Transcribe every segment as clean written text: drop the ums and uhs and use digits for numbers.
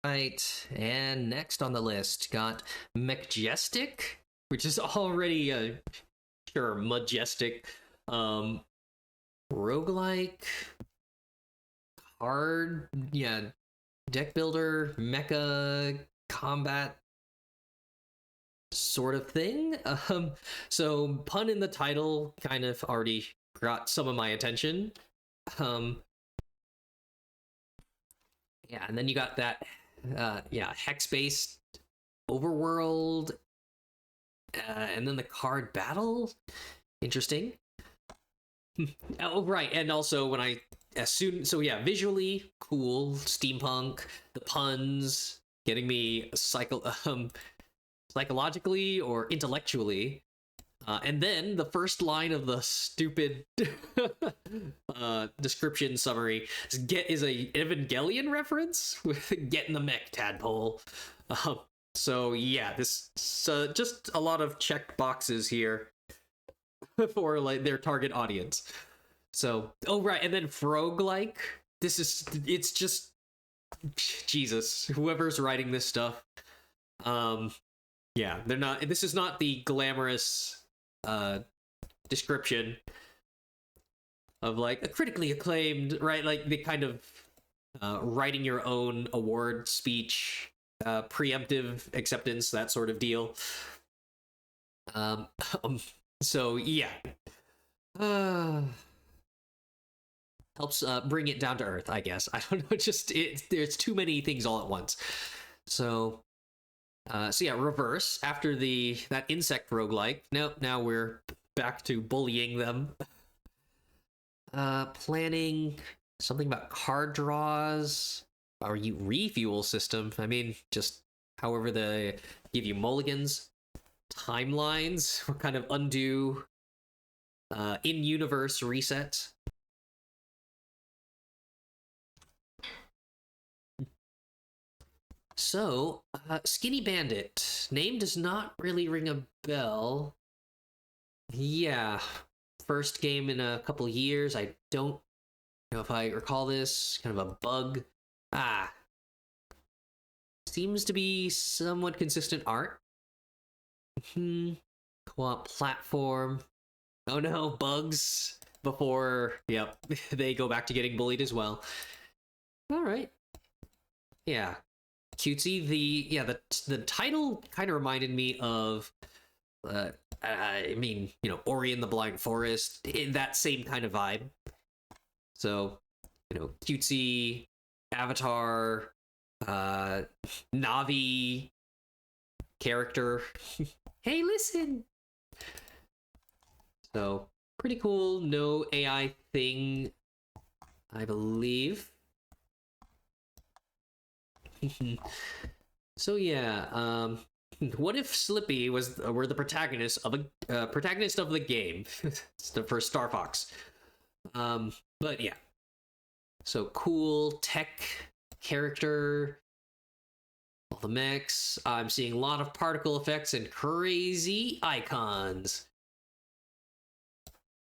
Right, and next on the list got Mechjestic, which is already a sure majestic um roguelike hard, yeah, deck builder, mecha combat sort of thing. So pun in the title kind of already got some of my attention. Um, yeah, and then you got that, yeah, hex based overworld, and then the card battle. Interesting. Oh, right, and also when I as soon so yeah, visually cool, steampunk, the puns getting me psychologically or intellectually. And then the first line of the stupid description summary is a Evangelion reference with getting the mech tadpole. So yeah, this just a lot of check boxes here for like their target audience. So oh right, and then Frogue-like. It's just Jesus. Whoever's writing this stuff, yeah, they're not. This is not the glamorous description of like a critically acclaimed, right? Like the kind of writing your own award speech, preemptive acceptance, that sort of deal. Um, so yeah, helps bring it down to earth, I guess. I don't know, just there's too many things all at once. So so yeah, reverse after that insect roguelike. Nope, now we're back to bullying them. Planning something about card draws or you refuel system. I mean, just however they give you mulligans, timelines, what kind of undo in-universe reset. So, Skinny Bandit. Name does not really ring a bell. Yeah, first game in a couple years. I don't know if I recall this. Kind of a bug. Ah, seems to be somewhat consistent art. Co-op platform. Oh no, bugs before. Yep, they go back to getting bullied as well. All right. Yeah, cutesy. The title kind of reminded me of I mean, you know, Ori and the Blind Forest, in that same kind of vibe. So, you know, cutesy Avatar, Navi character. Hey, listen. So pretty cool. No AI thing, I believe. So yeah, what if Slippy were the protagonist of the game for Star Fox? But yeah, so cool tech character, all the mechs. I'm seeing a lot of particle effects and crazy icons.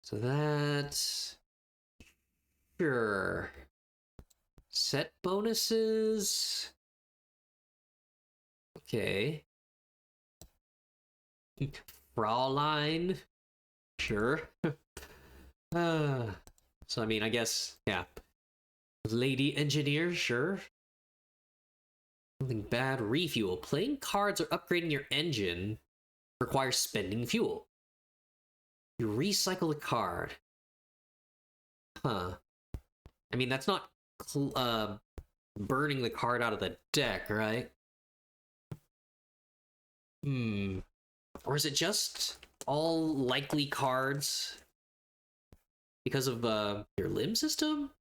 So that's sure. Set bonuses. Okay. Fraulein. Sure. So I mean, I guess, yeah. Lady engineer, sure. Something bad. Refuel. Playing cards or upgrading your engine requires spending fuel. You recycle a card. Huh. I mean, that's not burning the card out of the deck, right? Or is it just all likely cards because of your limb system?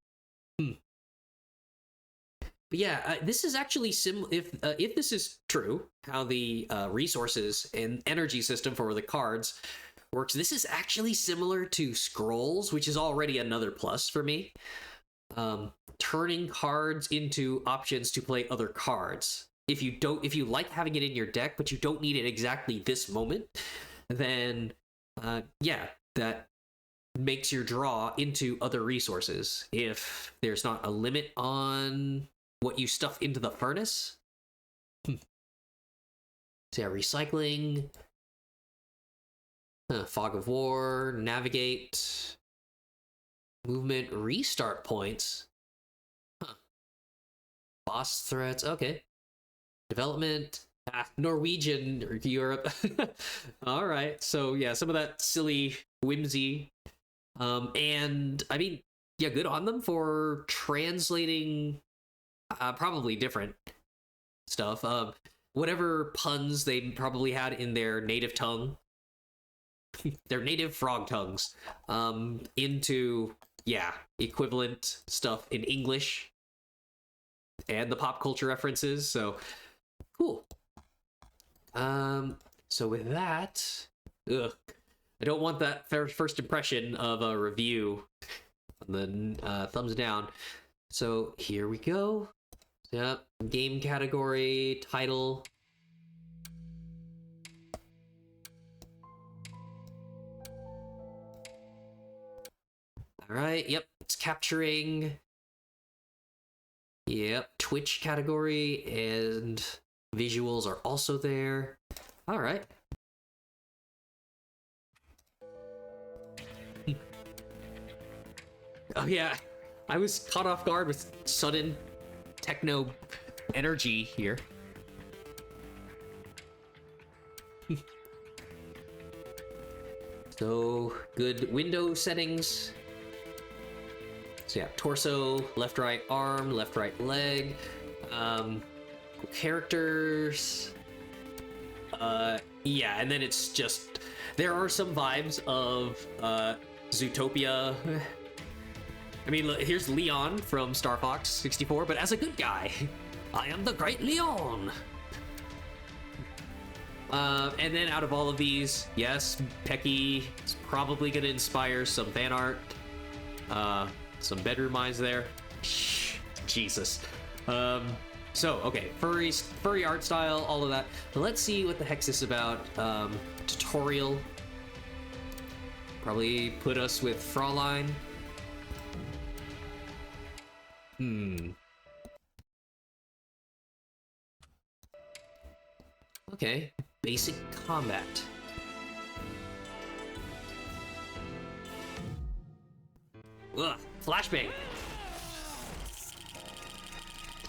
But yeah, this is actually if this is true, how the resources and energy system for the cards works, this is actually similar to scrolls, which is already another plus for me. Turning cards into options to play other cards. If you like having it in your deck, but you don't need it exactly this moment, then yeah, that makes your draw into other resources. If there's not a limit on what you stuff into the furnace. So yeah, recycling, fog of war, navigate, movement, restart points. Boss threats, okay. Development, Norwegian, Europe. All right, so yeah, some of that silly whimsy. And I mean, yeah, good on them for translating probably different stuff. Whatever puns they probably had in their native tongue, their native frog tongues, into, yeah, equivalent stuff in English and the pop culture references. So cool. So with that, I don't want that first impression of a review on the thumbs down. So here we go. Yep, game category, title. All right, yep, it's capturing. Yep, Twitch category and visuals are also there. All right. Oh yeah, I was caught off guard with sudden techno energy here. So, good window settings. So yeah, torso, left, right arm, left, right leg. Characters. Yeah, and then it's just, there are some vibes of Zootopia. I mean, look, here's Leon from Star Fox 64, but as a good guy. I am the great Leon. And then out of all of these, yes, Pecky is probably going to inspire some fan art. Some bedroom eyes there. Jesus. So, okay, furry art style, all of that. But let's see what the heck's this about. Tutorial. Probably put us with Fraulein. Okay, basic combat. Ugh, flashbang.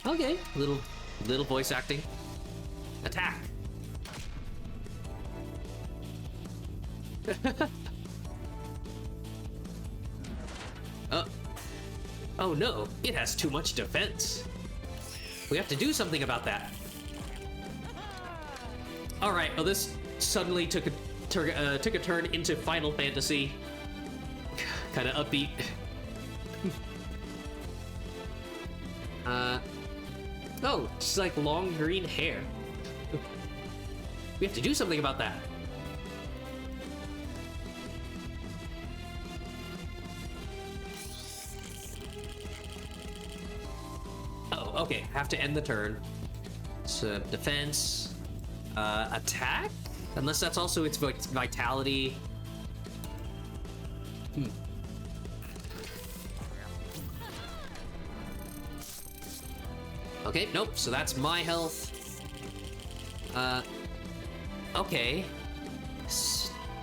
Okay, little voice acting. Attack. Oh no, it has too much defense. We have to do something about that. All right, well this suddenly took a turn into Final Fantasy. Kind of upbeat. Oh, she's like long green hair. We have to do something about that. Oh, okay, have to end the turn. So defense, attack? Unless that's also its vitality. Okay, nope, so that's my health. Okay.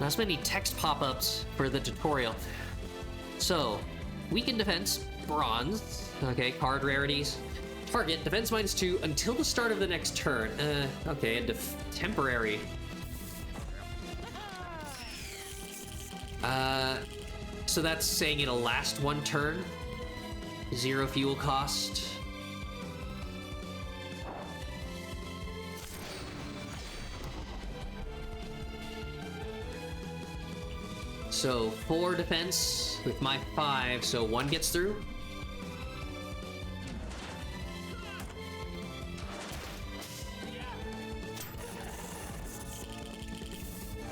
Not as many text pop-ups for the tutorial. So, weaken defense, bronze. Okay, card rarities. Target, defense -2 until the start of the next turn. Okay, and temporary. So that's saying it'll last one turn. 0 fuel cost. So 4 defense with my 5, so 1 gets through.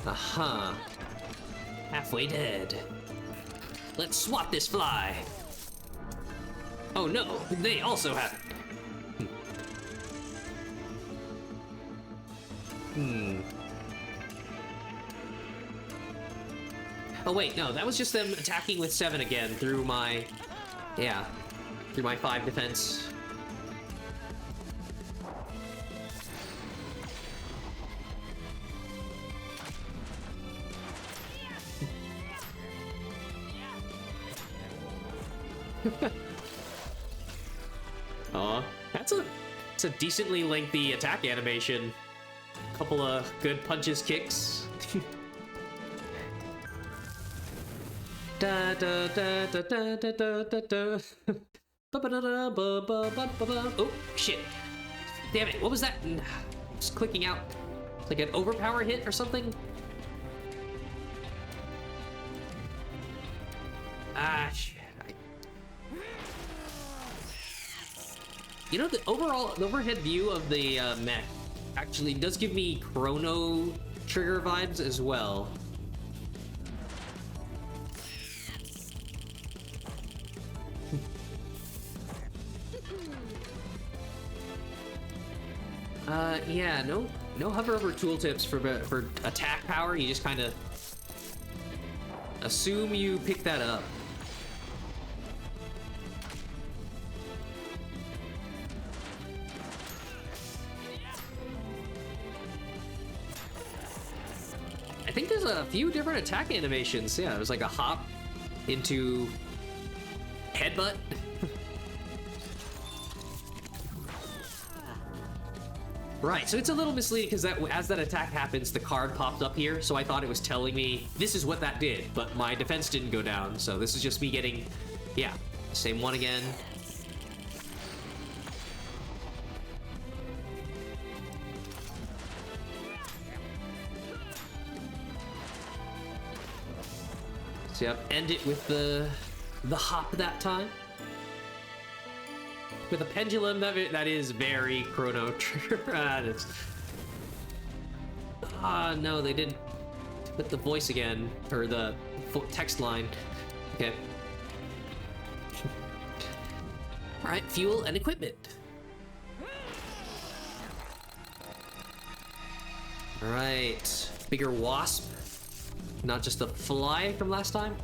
Aha. Halfway dead. Let's swap this fly. Oh no, they also have it. Oh wait, no, that was just them attacking with 7 again through my, yeah, through my 5 defense. Aw, it's a decently lengthy attack animation. Couple of good punches, kicks. Da da da da da da da da da. Oh shit! Damn it! What was that? Just clicking out. It's like an overpower hit or something. Ah shit! You know, the overhead view of the mech actually does give me Chrono Trigger vibes as well. Yeah, no hover over tooltips for attack power. You just kind of assume you pick that up. I think there's a few different attack animations. Yeah, there's like a hop into headbutt. Right, so it's a little misleading because as that attack happens, the card popped up here, so I thought it was telling me this is what that did, but my defense didn't go down, so this is just me getting, yeah, same one again. So yep, end it with the hop that time. With a pendulum, that is very Chrono Trigger. No, they didn't put the voice again, or the text line. Okay. All right, fuel and equipment. All right, bigger wasp, not just a fly from last time.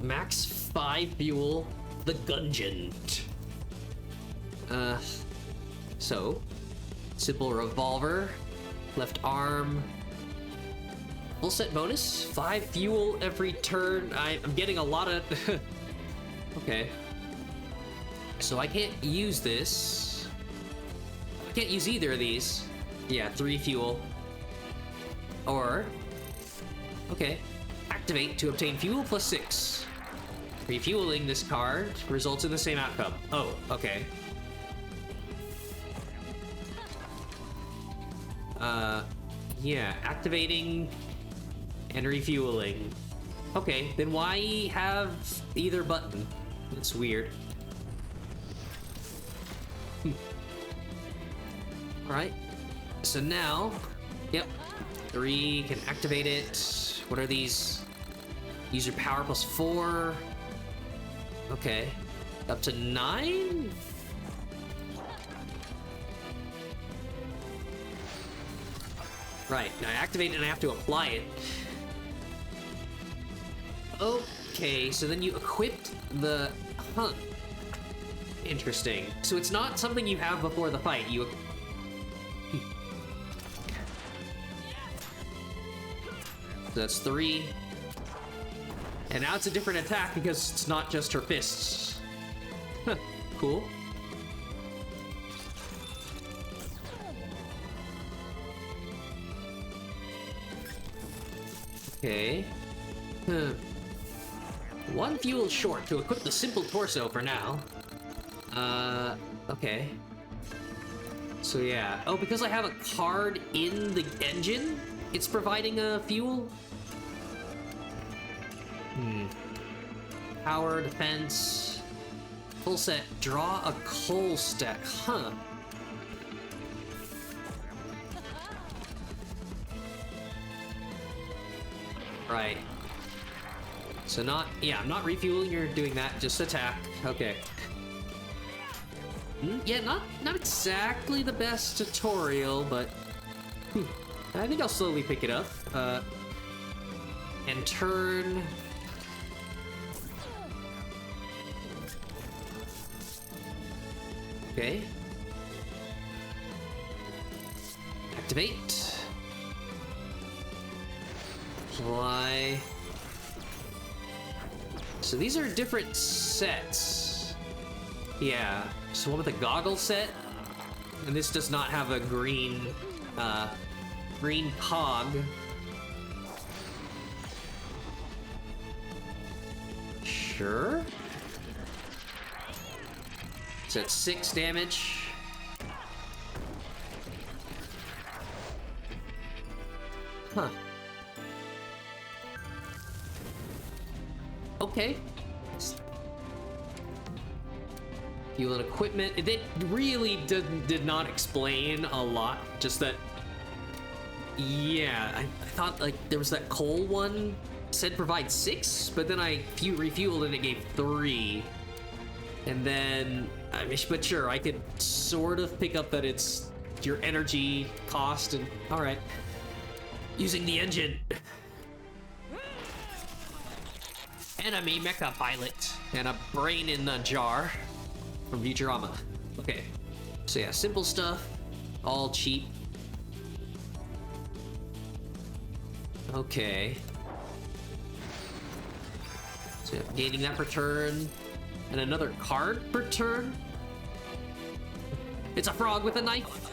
Max 5 fuel, the Gungent. So, simple revolver, left arm, full set bonus, 5 fuel every turn. I'm getting a lot of... Okay. So I can't use this. I can't use either of these. Yeah, 3 fuel. Or... Okay. Activate to obtain fuel plus 6. Refueling this card results in the same outcome. Oh, okay. Yeah, activating and refueling. Okay, then why have either button? That's weird. Alright, so now, yep, 3 can activate it. What are these? Use your power plus 4. Okay, up to 9? Right, now I activate it and I have to apply it. Okay, so then you equipped the... Huh. Interesting. So it's not something you have before the fight, you... So that's 3. And now it's a different attack because it's not just her fists. Huh, cool. Okay. 1 fuel short to equip the simple torso for now. Okay. So yeah. Oh, because I have a card in the engine, it's providing a fuel? Power, defense, full set, draw a coal stack. Huh. Right. So not, yeah, I'm not refueling, you're doing that, just attack. Okay. Yeah, not exactly the best tutorial, but I think I'll slowly pick it up. And turn. Okay. Activate. Apply. So these are different sets. Yeah, so one with a goggle set, and this does not have a green cog. Sure. It's at 6 damage. Huh. Okay. Fuel and equipment. It really did not explain a lot. Just that. Yeah, I thought like there was that coal one said provide 6, but then I refueled and it gave 3. And then, I mean, but sure, I could sort of pick up that it's your energy cost and all right. Using the engine. Enemy mecha pilot and a brain in a jar from Futurama. Okay, so yeah, simple stuff, all cheap. Okay. So yeah, gaining that per turn and another card per turn. It's a frog with a knife.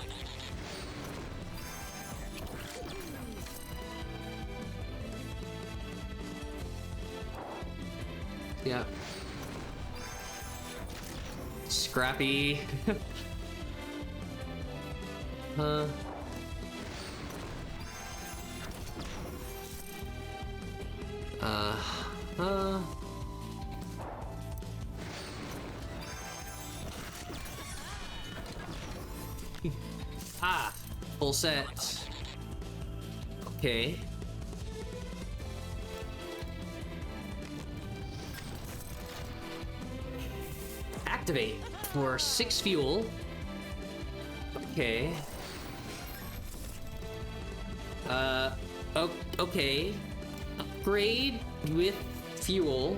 Yeah. Scrappy. Huh. Ah, full set. Okay. Activate for 6 fuel. Okay. Okay. Upgrade with fuel.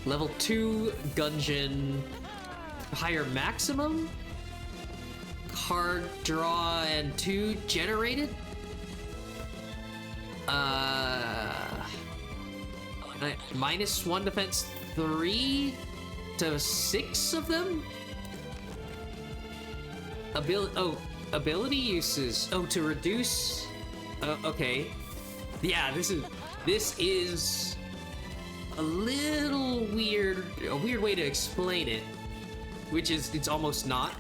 Level 2 Gungeon. Higher maximum. Card draw and 2 generated. -1 defense 3 to 6 of them. Ability uses. Oh, to reduce. Okay. Yeah, this is a little weird. A weird way to explain it, which is it's almost not.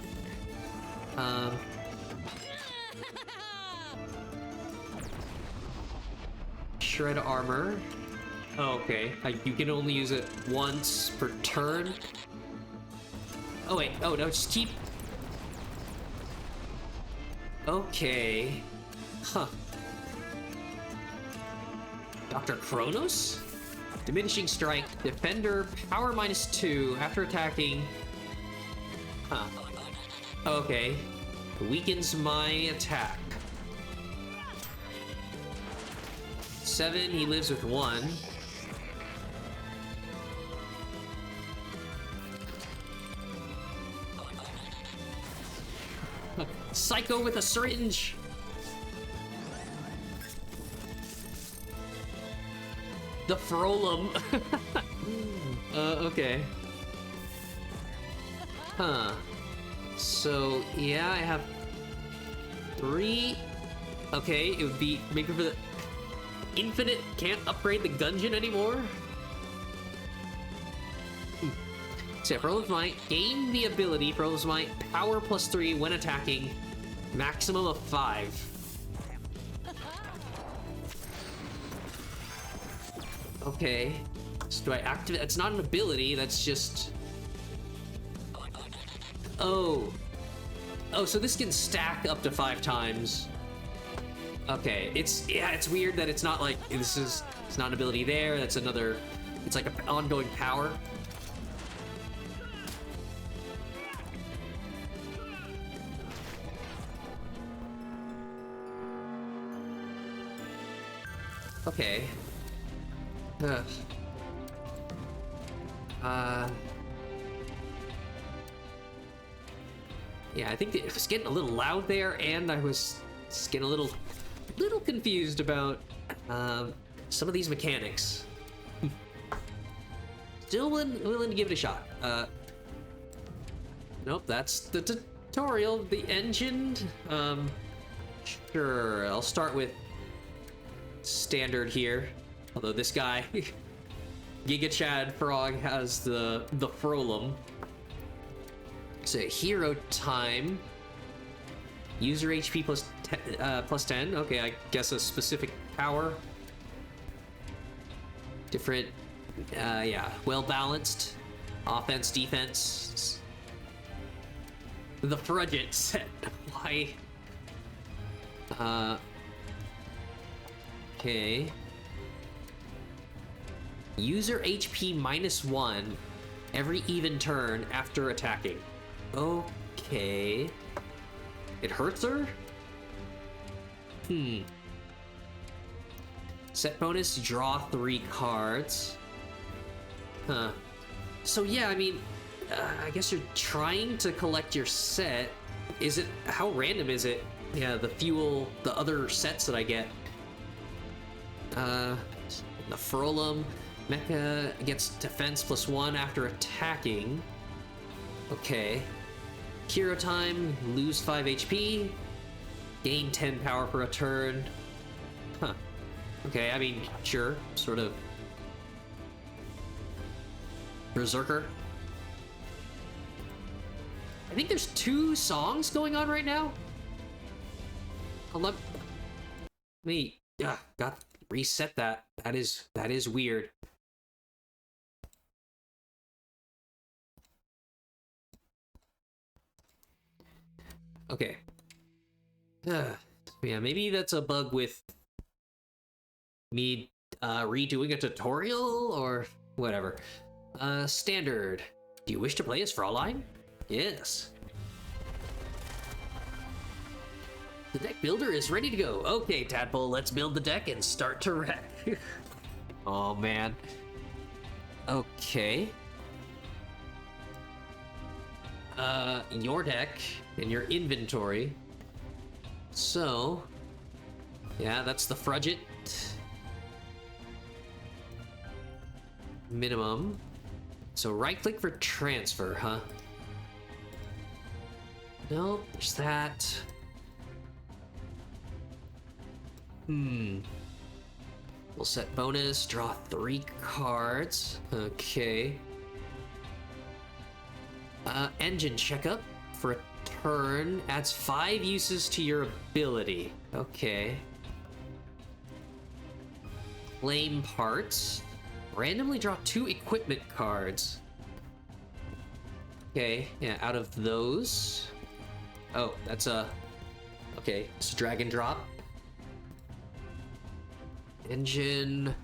Shred armor. Oh, okay. You can only use it once per turn. Oh wait. Oh no, just keep. Okay. Huh. Dr. Kronos? Diminishing strike. Defender, power -2 after attacking. Huh. Okay. Weakens my attack. 7, he lives with 1. Psycho with a syringe. The Frolum. Okay. Huh. So, yeah, I have 3. Okay, it would be maybe for the infinite, can't upgrade the Gungeon anymore. So, yeah, Frolum's Might, gain the ability, Frolum's Might, power +3 when attacking, maximum of 5. Okay. So do I activate? It's not an ability, that's just... Oh. Oh, so this can stack up to 5 times. Okay, it's weird that it's not like, it's not an ability there, that's another, it's like an ongoing power. Okay. Ugh. Yeah, I think it was getting a little loud there, and I was just getting a little confused about some of these mechanics. still willing to give it a shot. Nope, that's the tutorial. The engine. Sure. I'll start with standard here. Although this guy, Giga Chad Frog, has the Frolum. So hero time. User HP plus 10. Okay, I guess a specific power. Different, yeah, well balanced. Offense, defense. The Frudget set. Why? Okay. User HP -1 every even turn after attacking. Okay. It hurts her? Set bonus, draw 3 cards. Huh. So yeah, I mean, I guess you're trying to collect your set. Is it, how random is it? Yeah, the fuel, the other sets that I get. The Frolum. Mecha gets defense +1 after attacking. Okay. Hero time, lose 5 HP. Gain 10 power for a turn. Huh. Okay, I mean, sure, sort of. Berserker. I think there's 2 songs going on right now. Let me, got reset that. That is weird. Okay. Yeah, maybe that's a bug with me redoing a tutorial or whatever. Standard. Do you wish to play as Fraulein? Yes. The deck builder is ready to go. Okay, Tadpole, let's build the deck and start to wreck. Oh, man. Okay. Your deck and your inventory. So, yeah, that's the Frudget. Minimum. So right-click for transfer, huh? Nope, there's that. We'll set bonus, draw 3 cards. Okay. Engine checkup for a turn. Adds 5 uses to your ability. Okay. Claim parts. Randomly draw 2 equipment cards. Okay, yeah, out of those. Oh, that's a... Okay, it's a drag and drop. Engine.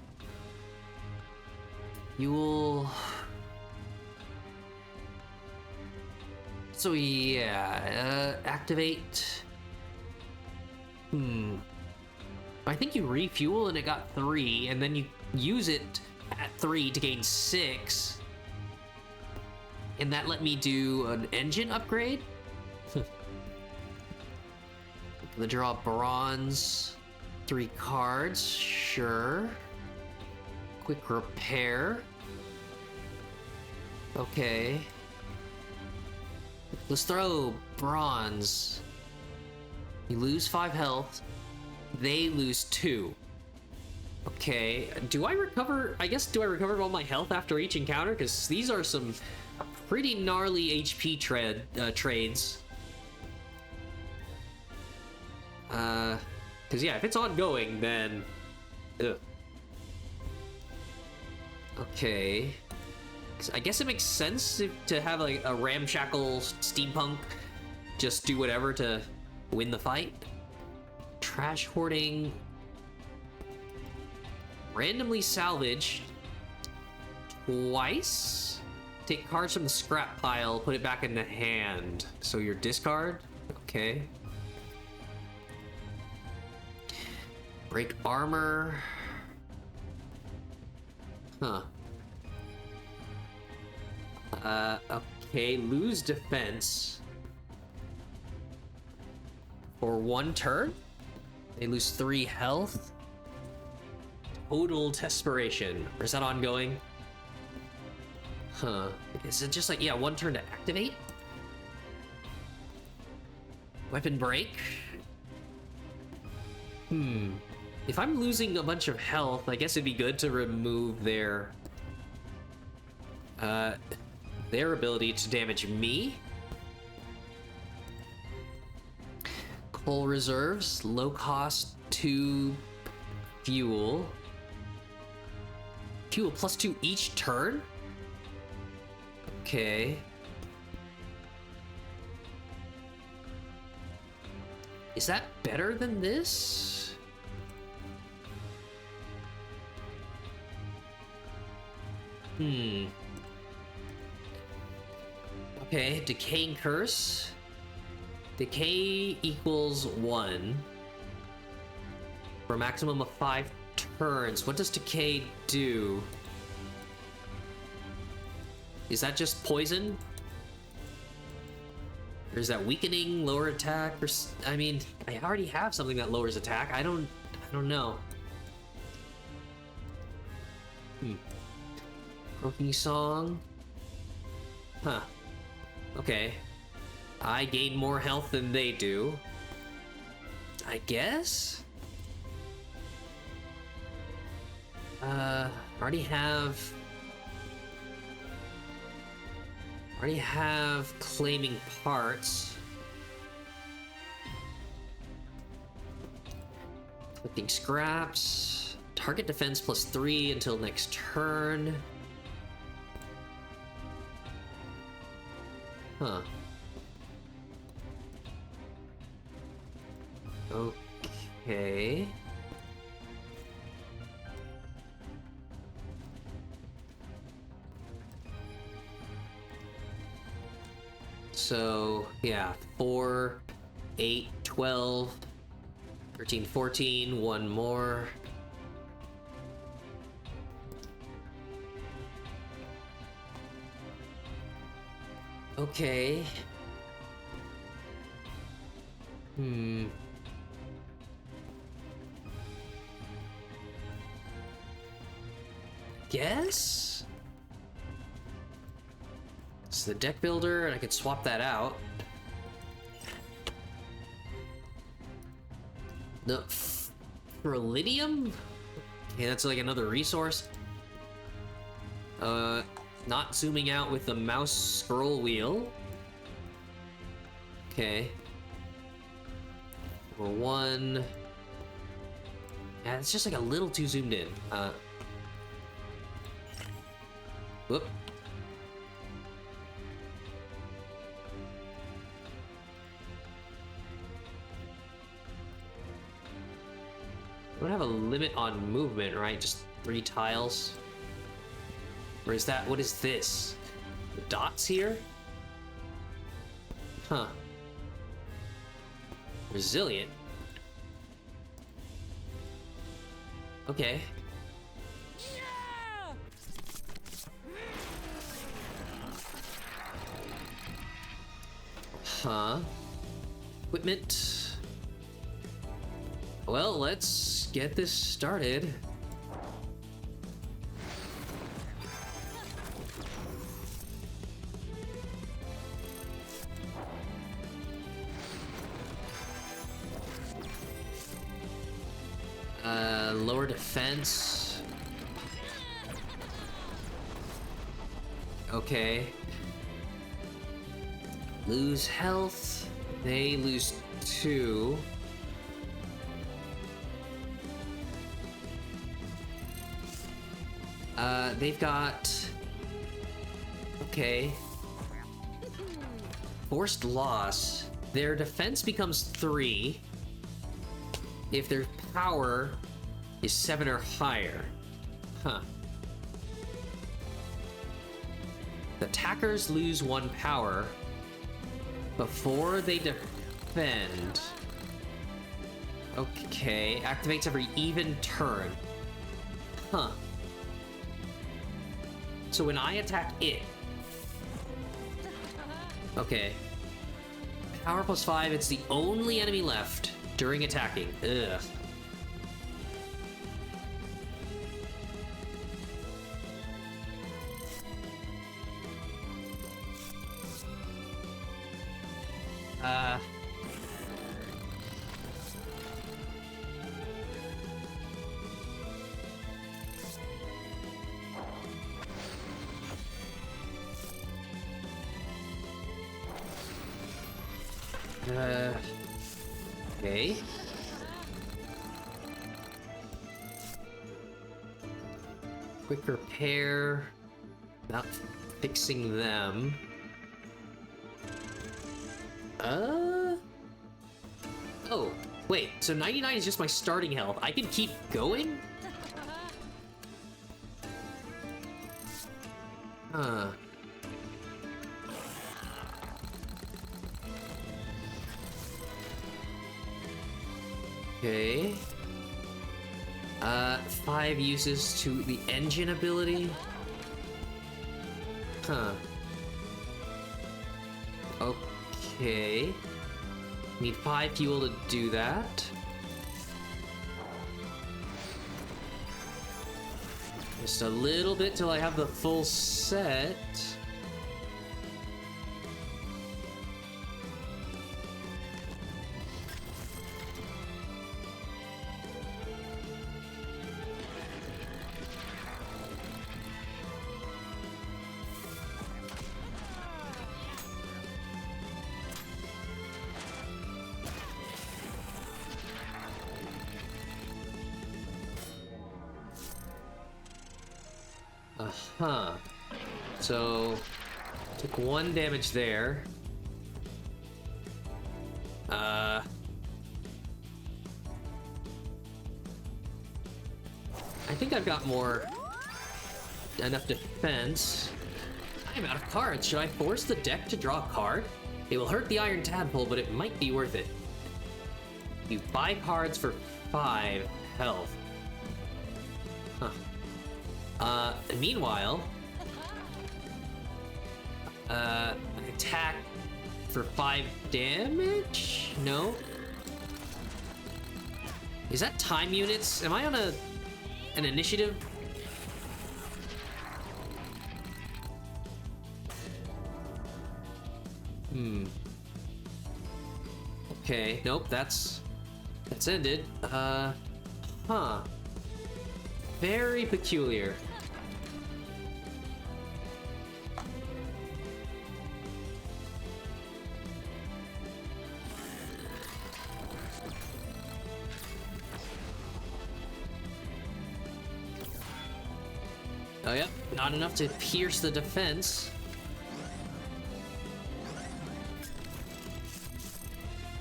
Fuel. So yeah, activate. I think you refuel and it got 3, and then you use it at 3 to gain 6. And that let me do an engine upgrade. Gonna draw bronze. 3 cards, sure. Quick repair. Okay. Let's throw bronze. You lose 5 health. They lose 2. Okay. Do I recover? I guess, do I recover all my health after each encounter? Because these are some pretty gnarly HP trades. Because yeah, if it's ongoing, then... Ugh. Okay. I guess it makes sense to have like a ramshackle steampunk just do whatever to win the fight. Trash hoarding. Randomly salvage twice. Take cards from the scrap pile, put it back in the hand. So your discard? Okay. Break armor. Huh. Okay, lose defense for 1 turn. They lose 3 health. Total desperation. Or is that ongoing? Huh. Is it just like, yeah, one turn to activate? Weapon break? If I'm losing a bunch of health, I guess it'd be good to remove their ability to damage me. Coal reserves, low cost 2 fuel. Fuel +2 each turn? Okay. Is that better than this? Okay, Decaying Curse. Decay equals 1. For a maximum of 5 turns. What does Decay do? Is that just poison? Or is that weakening, lower attack? Or I mean, I already have something that lowers attack. I don't know. Croaking Song. Huh. Okay. I gain more health than they do, I guess? Already have claiming parts. Collecting scraps. Target defense +3 until next turn. Huh. Okay. So, yeah, 4, 8, 12, 13, 14, one more. Okay. Guess? It's the deck builder, and I could swap that out. No, beryllium? Okay, that's like another resource. Not zooming out with the mouse scroll wheel. Okay. For 1. Yeah, it's just like a little too zoomed in. Whoop. We don't have a limit on movement, right? Just 3 tiles. Or is that, what is this? The dots here? Huh. Resilient. Okay. Huh. Equipment. Well, let's get this started. Lower defense. Okay. Lose health. They lose 2. They've got... Okay. Forced loss. Their defense becomes 3 if their power is 7 or higher. Huh. The attackers lose 1 power before they defend. Okay, activates every even turn. Huh. So when I attack it... Okay. Power +5, it's the only enemy left during attacking. Ugh. Okay. Quick repair. Not fixing them. Oh, wait. So 99 is just my starting health. I can keep going? Huh. Okay. 5 uses to the engine ability. Huh. Okay. Need 5 fuel to do that. Just a little bit till I have the full set. Uh-huh. So, took 1 damage there. I think I've got enough defense. I'm out of cards. Should I force the deck to draw a card? It will hurt the Iron Tadpole, but it might be worth it. You buy cards for 5 health. Huh. Meanwhile, attack for 5 damage? No? Is that time units? Am I on an initiative? Okay, nope, that's ended. Huh. Very peculiar. Oh, yep, not enough to pierce the defense.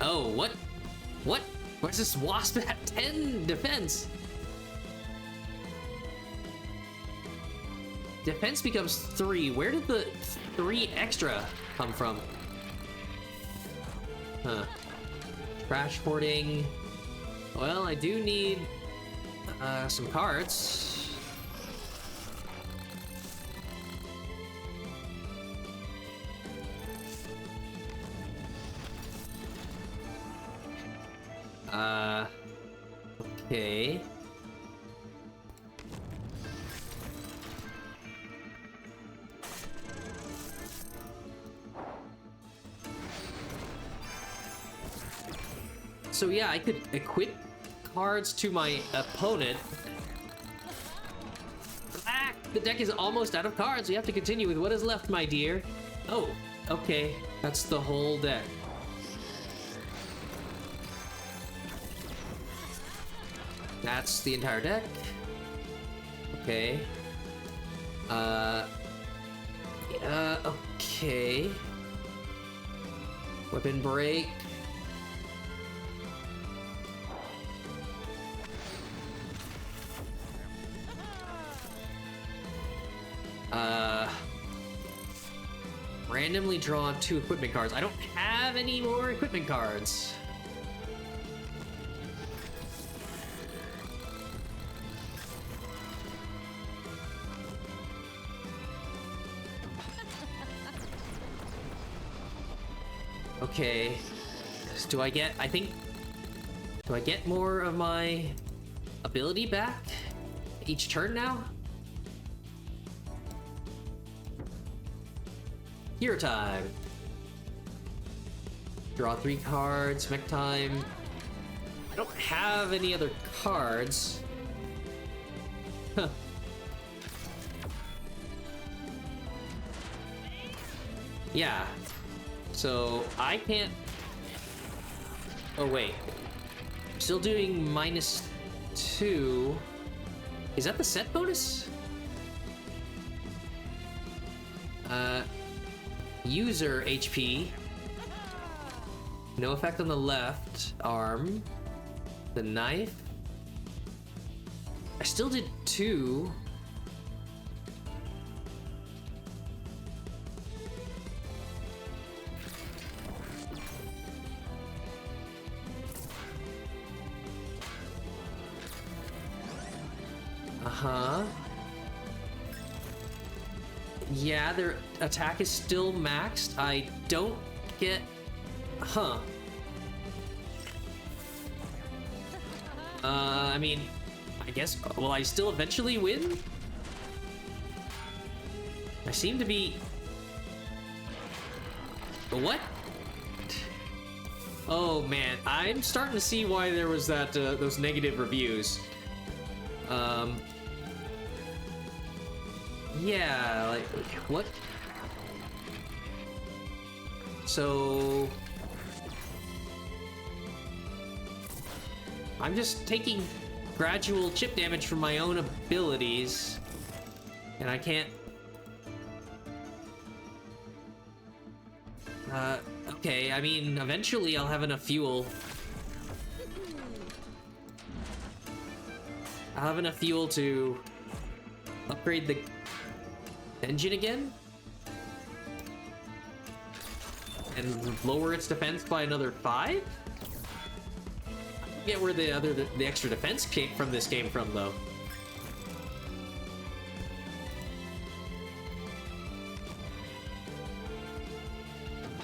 Oh, what? What? Where's this wasp at 10 defense? Defense becomes 3. Where did the 3 extra come from? Huh. Trash hoarding. Well, I do need some cards. Okay. So yeah, I could equip cards to my opponent. Ah, the deck is almost out of cards. We have to continue with what is left, my dear. Oh, okay. That's the whole deck. That's the entire deck. Okay. Okay. Weapon break. Randomly draw 2 equipment cards. I don't have any more equipment cards. Okay. Do I get more of my ability back each turn now? Hero time. Draw 3 cards, mech time. I don't have any other cards. Huh. Yeah. So I can't... Oh, wait. Still doing -2. Is that the set bonus? User HP. No effect on the left arm. The knife. I still did 2. Uh-huh. Yeah, their attack is still maxed. I don't get... Huh. I mean, I guess... Will I still eventually win? I seem to be... What? Oh, man. I'm starting to see why there was that, those negative reviews. Yeah, like, what? So... I'm just taking gradual chip damage from my own abilities, and I can't... Okay, I mean, eventually I'll have enough fuel. I'll have enough fuel to upgrade the engine again and lower its defense by another 5? I forget where the extra defense came from this game from, though.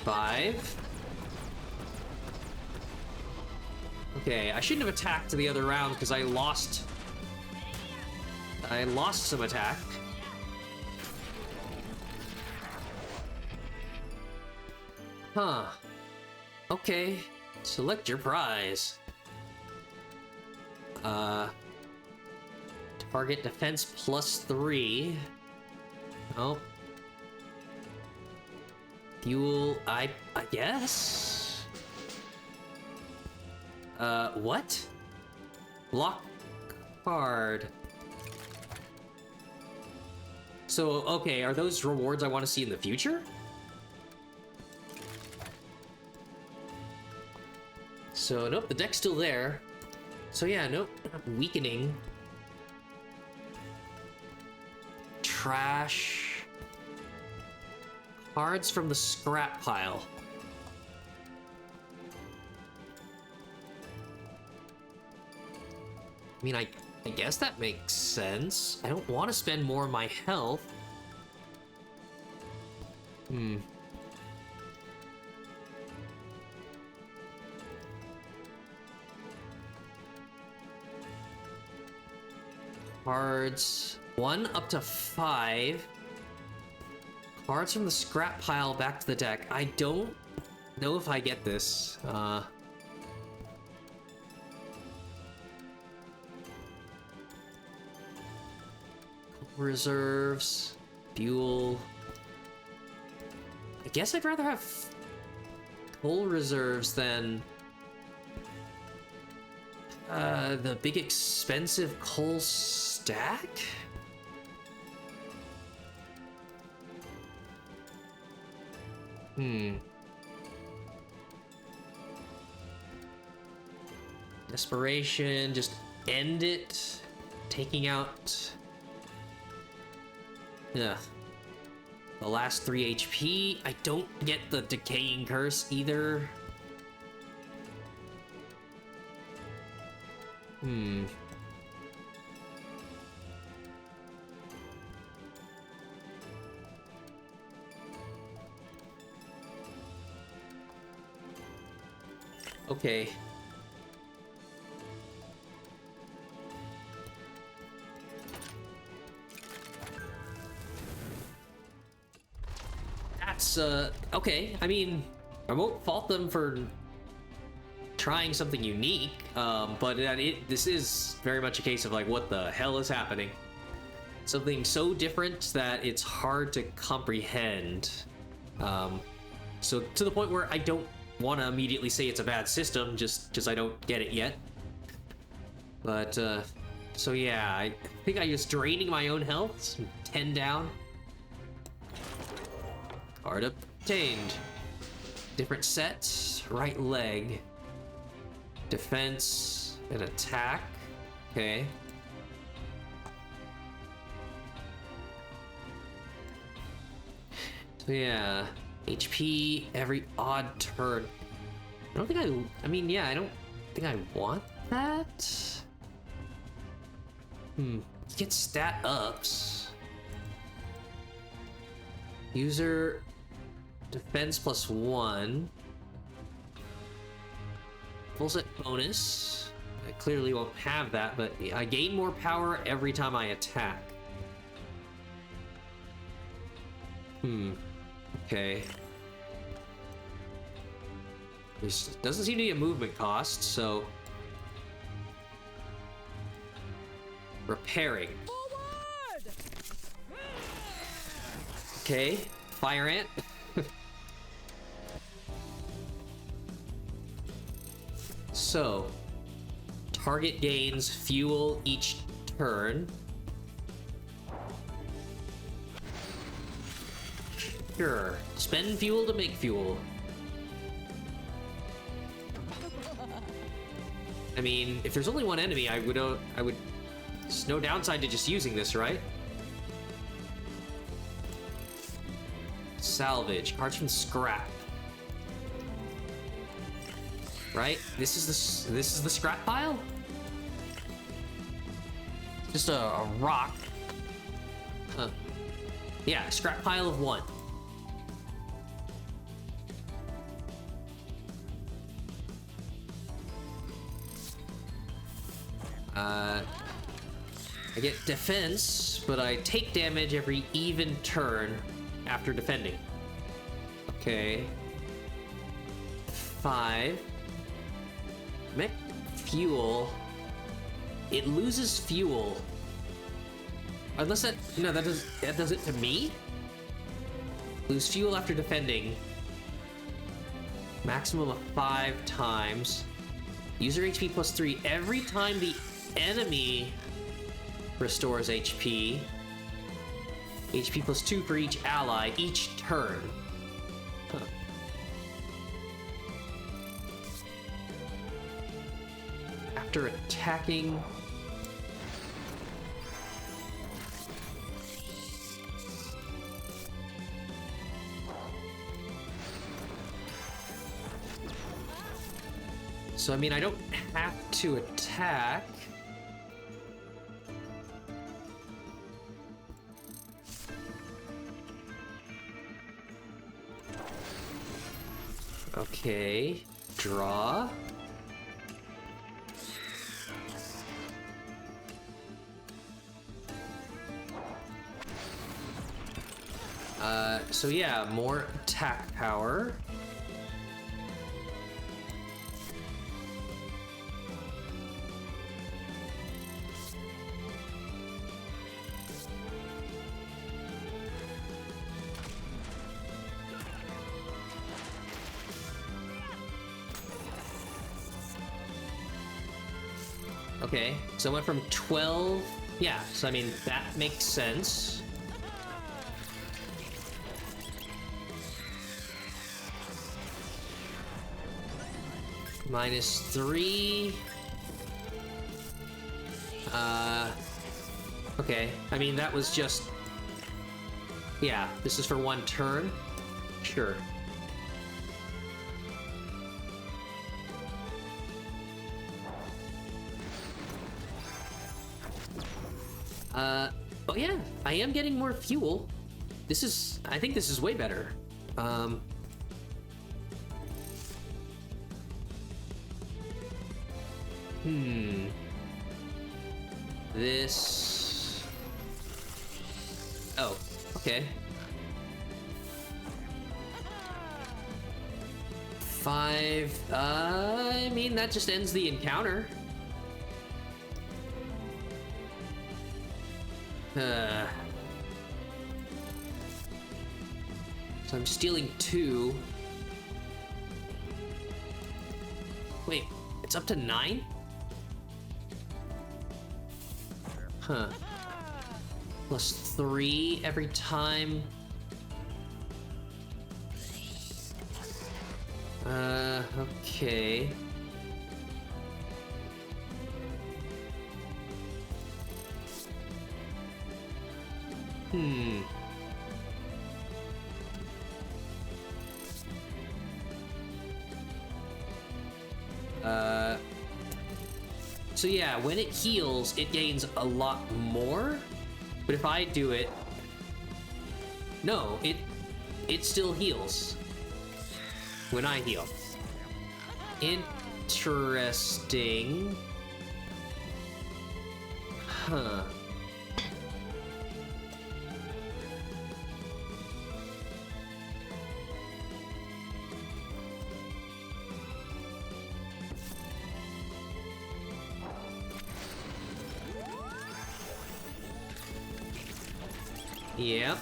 Five. Okay, I shouldn't have attacked the other round because I lost some attack. Huh. Okay. Select your prize. Target defense +3. Oh. Fuel, I guess? What? Block card. So, okay, are those rewards I want to see in the future? So, nope, the deck's still there. So yeah, nope, weakening. Trash. Cards from the scrap pile. I mean, I guess that makes sense. I don't want to spend more of my health. Cards 1 up to 5. Cards from the scrap pile back to the deck. I don't know if I get this. Reserves, fuel. I guess I'd rather have full reserves than the big expensive coal stack. Desperation, just end it. Taking out... Yeah. The last 3 HP. I don't get the decaying curse either. Okay. That's, okay, I mean, I won't fault them for trying something unique, but this is very much a case of like, what the hell is happening? Something so different that it's hard to comprehend. So to the point where I don't want to immediately say it's a bad system, just I don't get it yet. But so yeah, I think I'm just draining my own health. 10 down. Card obtained. Different sets. Right leg. Defense and attack. Okay. So yeah, HP every odd turn. I don't think I mean, yeah, I don't think I want that. Get stat ups. User defense +1. Full set bonus. I clearly won't have that, but I gain more power every time I attack. Okay. This doesn't seem to be a movement cost, so... Repairing. Forward! Okay, fire ant. So, target gains fuel each turn. Sure. Spend fuel to make fuel. I mean, if there's only one enemy, I would. There's no downside to just using this, right? Salvage. Cards from scrap. Right? This is the scrap pile? Just a rock. Huh. Yeah, scrap pile of 1. I get defense, but I take damage every even turn after defending. Okay. 5. Mech fuel. It loses fuel. Unless that... No, that does it to me? Lose fuel after defending. Maximum of 5 times. User HP +3 every time the enemy restores HP. HP +2 for each ally each turn. Huh. After attacking... So, I mean, I don't have to attack. Okay. Draw. So yeah, more attack power. Okay, so I went from 12... Yeah, so I mean, that makes sense. -3. Okay, I mean, that was just... Yeah, this is for 1 turn? Sure. Oh yeah, I am getting more fuel. This is... I think this is way better. This... Oh, okay. 5. I mean, that just ends the encounter. So I'm stealing 2. Wait, it's up to 9? Huh. Plus 3 every time. Okay. So yeah, when it heals, it gains a lot more. But if I do it... No, it still heals when I heal. Interesting. Huh. Yep.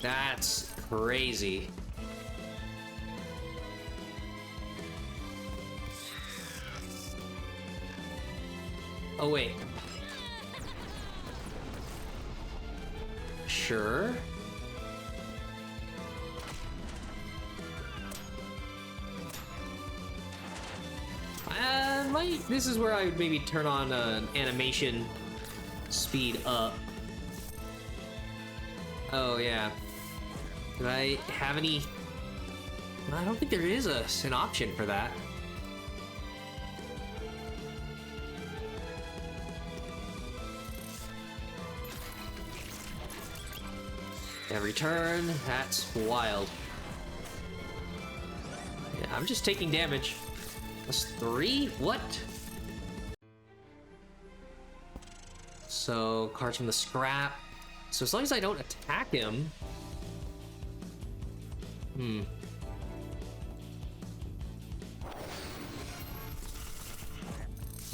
That's crazy. Oh, wait. Sure. This is where I would maybe turn on animation speed up. Oh, yeah. Do I have any... I don't think there is an option for that. Every turn, that's wild. Yeah, I'm just taking damage. Plus 3? What? So, cards from the scrap. So as long as I don't attack him...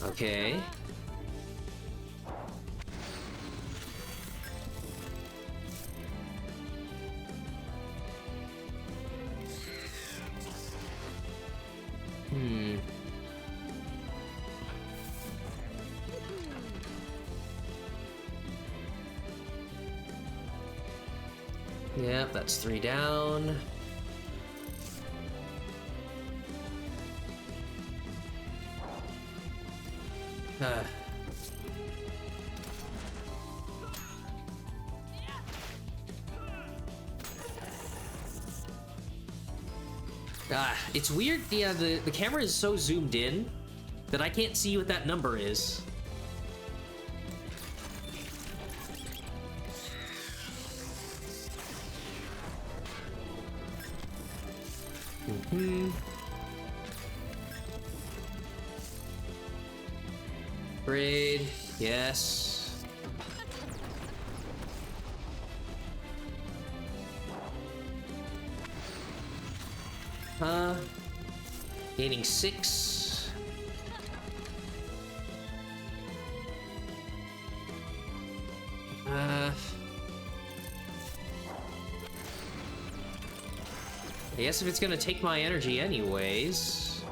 Okay. Yep, that's 3 down. It's weird. Yeah, the camera is so zoomed in that I can't see what that number is. Braid, yes. Gaining 6. I guess if it's gonna take my energy anyways.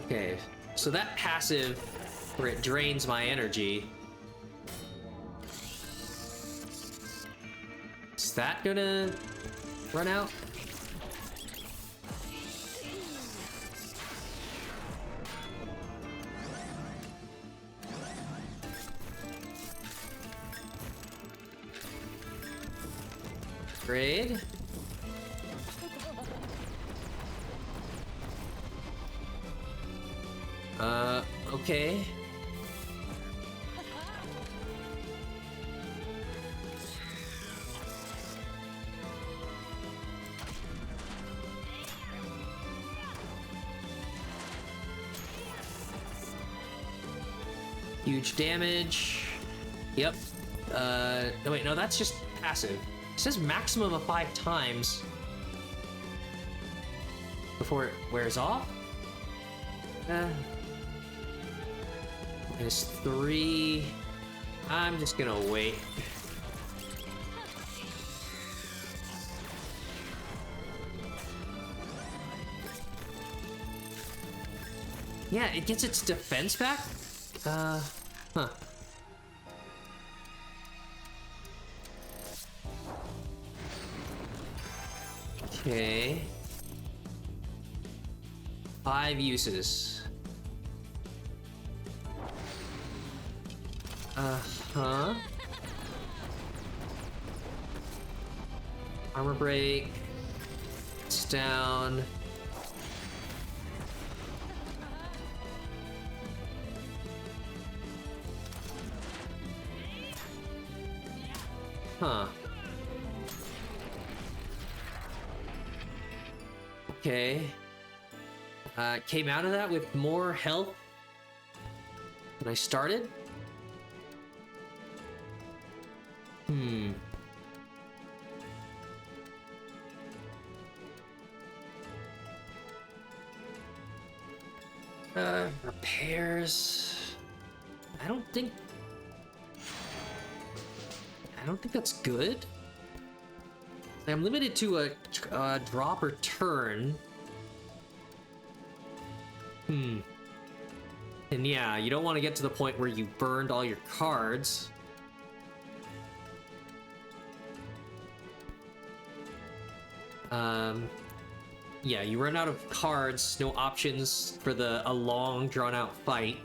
Okay, so that passive where it drains my energy. Is that gonna run out? Grade. Okay. Huge damage. Yep. No, wait, no, that's just passive. It says maximum of 5 times before it wears off. -3. I'm just gonna wait. Yeah, it gets its defense back? Huh. Okay. 5 uses. Uh-huh. Armor break. It's down. Huh. Okay. Came out of that with more health than I started. Repairs. I don't think that's good. I'm limited to a drop or turn. And yeah, you don't want to get to the point where you burned all your cards. Yeah, you run out of cards, no options for a long, drawn-out fight.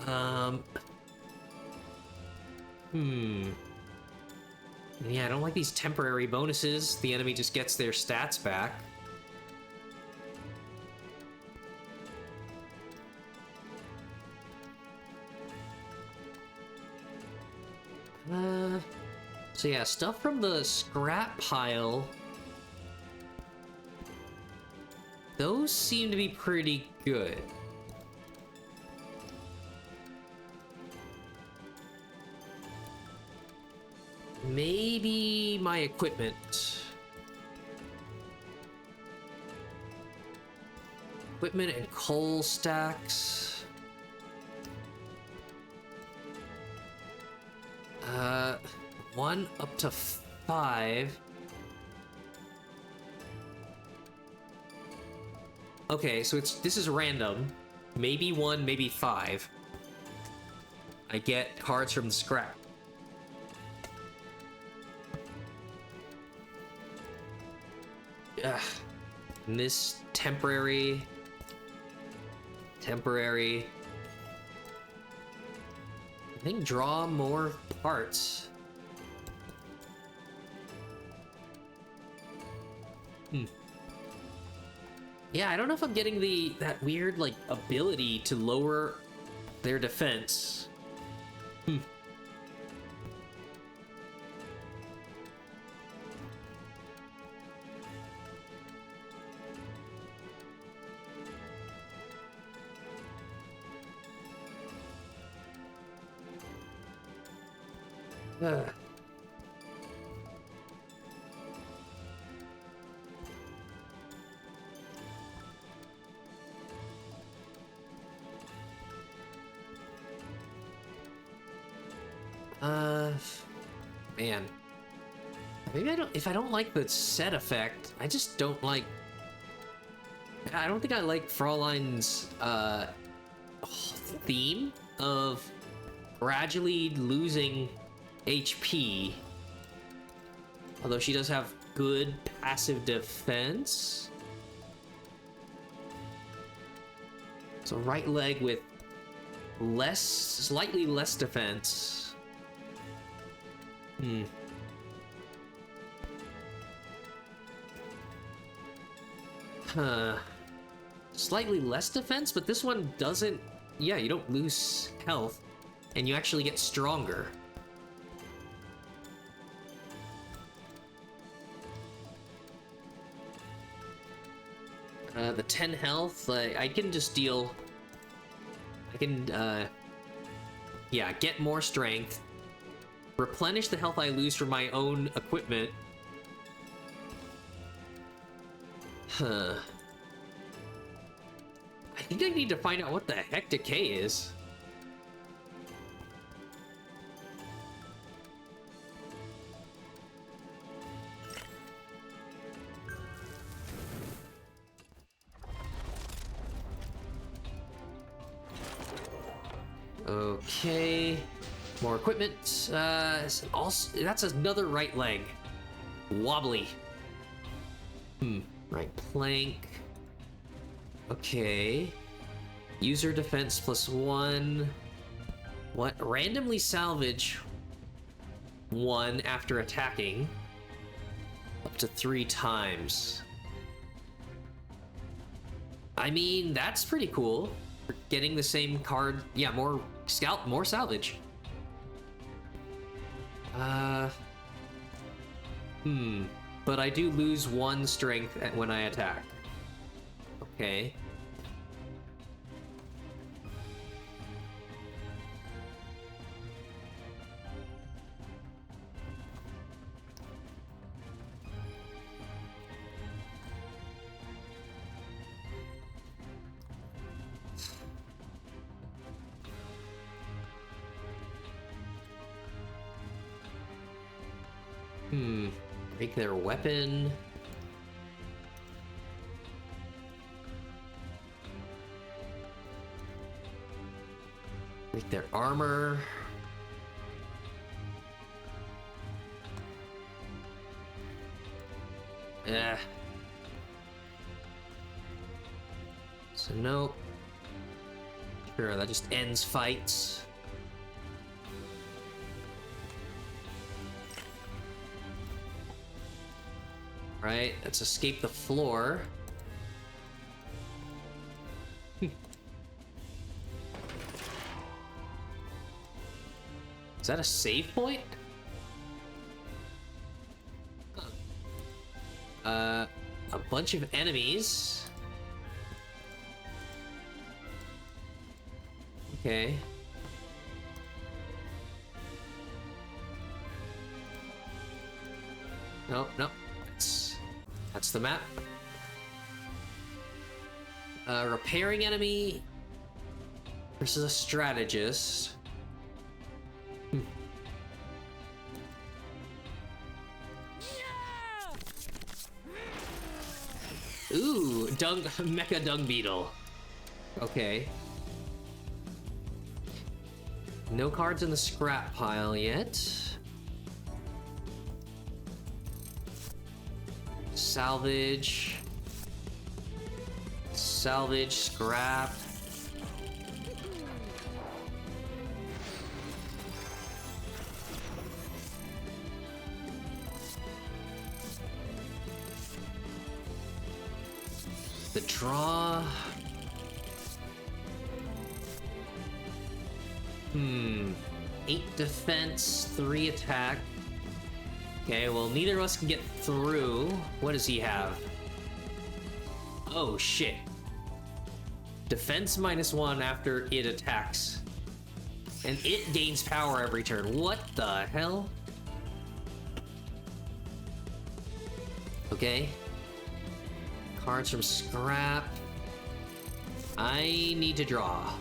Yeah, I don't like these temporary bonuses. The enemy just gets their stats back. So yeah, stuff from the scrap pile. Those seem to be pretty good. Maybe my equipment. Equipment and coal stacks. 1 up to 5. Okay, so this is random. Maybe 1, maybe 5. I get cards from the scrap. Ugh. And this temporary. I think draw more parts. Yeah, I don't know if I'm getting that weird like ability to lower their defense. Man. Maybe if I don't like the set effect, I just don't like... I don't think I like Fraulein's, theme of gradually losing HP. Although she does have good passive defense. So right leg with slightly less defense. Huh. Slightly less defense, but this one doesn't... Yeah, you don't lose health, and you actually get stronger. The 10 health, I can just deal... I can, yeah, get more strength. Replenish the health I lose from my own equipment. Huh. I think I need to find out what the heck decay is. Okay, more equipment. Also, that's another right leg. Wobbly. Right plank. Okay. User defense +1. What? Randomly salvage 1 after attacking. Up to 3 times. I mean, that's pretty cool. For getting the same card. Yeah, more scout, more salvage. But I do lose 1 strength when I attack. Okay. Break their weapon. Break their armor. So nope. Sure, that just ends fights. Right, let's escape the floor. Is that a save point? A bunch of enemies. Okay. No, no. That's the map. Repairing enemy versus a strategist. Ooh, mecha dung beetle. Okay. No cards in the scrap pile yet. Salvage. Salvage, scrap. The draw. 8 defense, 3 attack. Okay, well, neither of us can get through. What does he have? Oh, shit. Defense -1 after it attacks. And it gains power every turn. What the hell? Okay. Cards from scrap. I need to draw.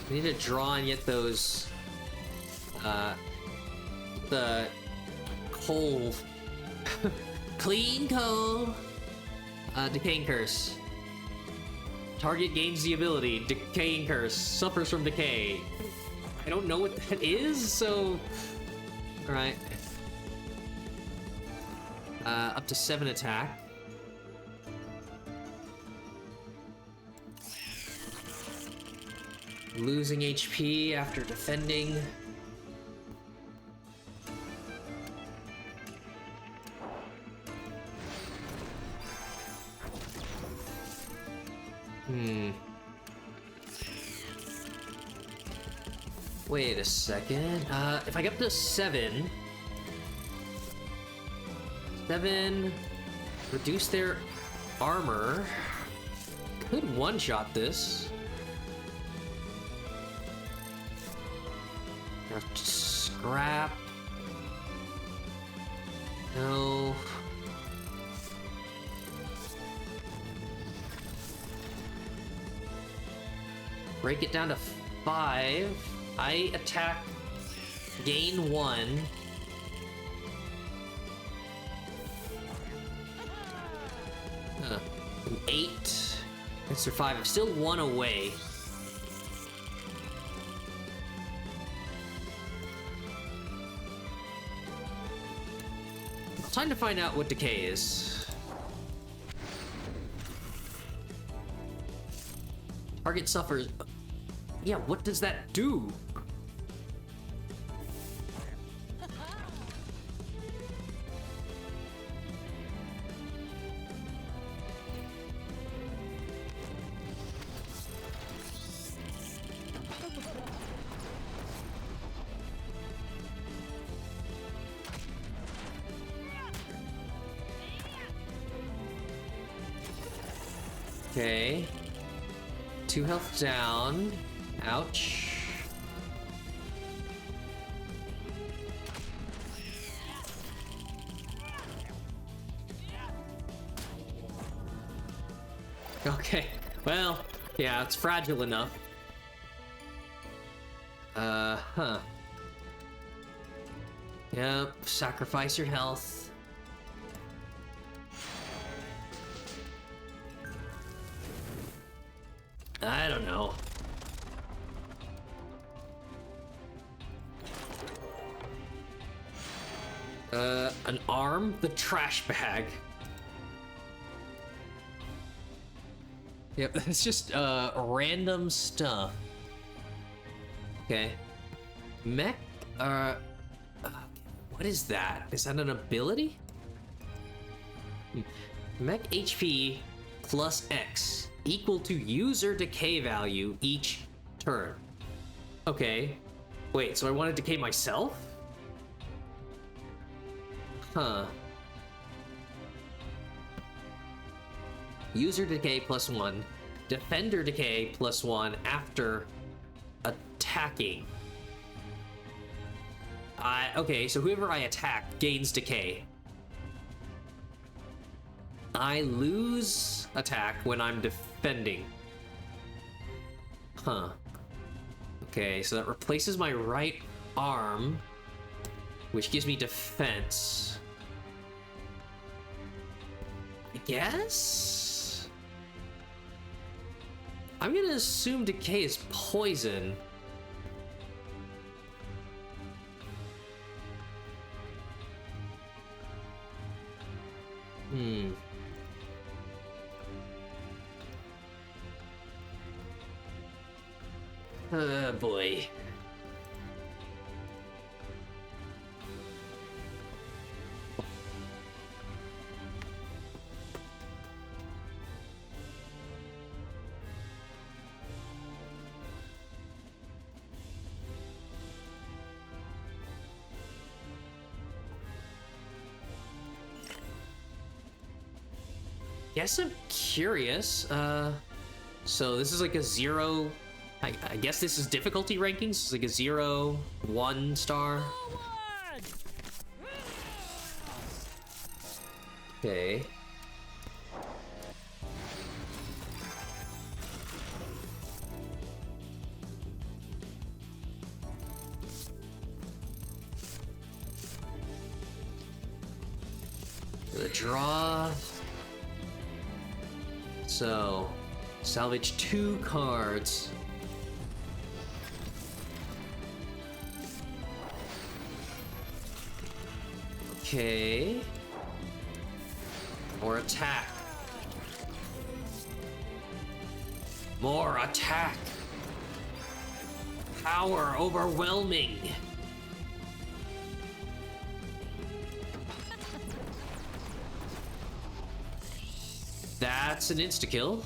I need to draw and get those, the coal, clean coal, decaying curse. Target gains the ability Decaying Curse, suffers from decay. I don't know what that is, so... Alright. Up to 7 attack. Losing HP after defending. Wait a second. If I get up to 7... 7... Reduce their armor. Could one-shot this. Now, scrap. No. Break it down to 5. I attack, gain 1. An 8. Extra 5. I'm still 1 away. Time to find out what decay is. Target suffers. Yeah, what does that do? Okay. 2 health down. Ouch. Okay. Well, yeah, it's fragile enough. Huh. Yep, sacrifice your health. I don't know. An arm? The trash bag. Yep, it's just, random stuff. Okay. Mech, what is that? Is that an ability? Mech HP plus X equal to user decay value each turn. Okay. Wait, so I want to decay myself? Huh. User decay plus 1. Defender decay plus 1 after attacking. Okay, so whoever I attack gains decay. I lose attack when I'm defending. Huh. Okay, so that replaces my right arm, which gives me defense. I guess? I'm gonna assume decay is poison. Boy. Guess I'm curious. So this is like a 0. I guess this is difficulty rankings. It's like a 0, 1 star. Okay. The draw. So, Salvage 2 cards. Okay. More attack. More attack. Power overwhelming. That's an insta-kill.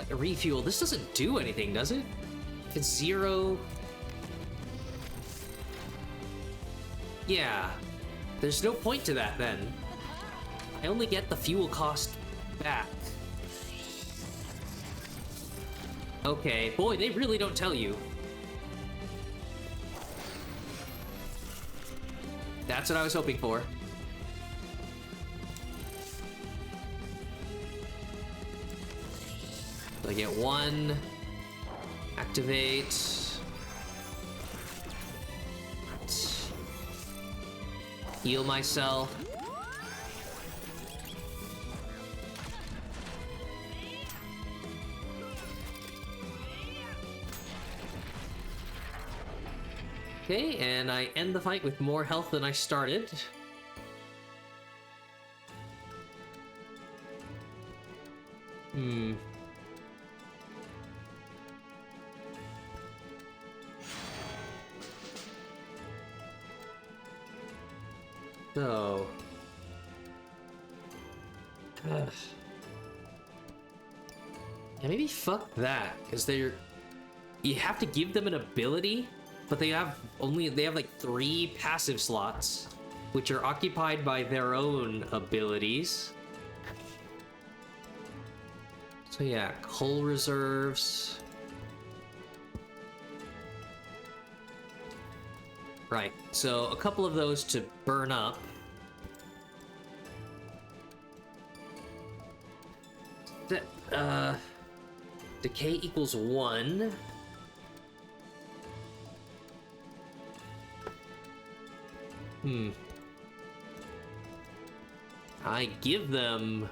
Refuel. This doesn't do anything, does it? If it's 0... Yeah. There's no point to that, then. I only get the fuel cost back. Okay. Boy, they really don't tell you. That's what I was hoping for. I get 1. Activate. Heal myself. Okay, and I end the fight with more health than I started. So... yeah, maybe fuck that, because they're... You have to give them an ability, but they have like 3 passive slots, which are occupied by their own abilities. So yeah, coal reserves. Right, so a couple of those to burn up. Decay equals 1. I give them...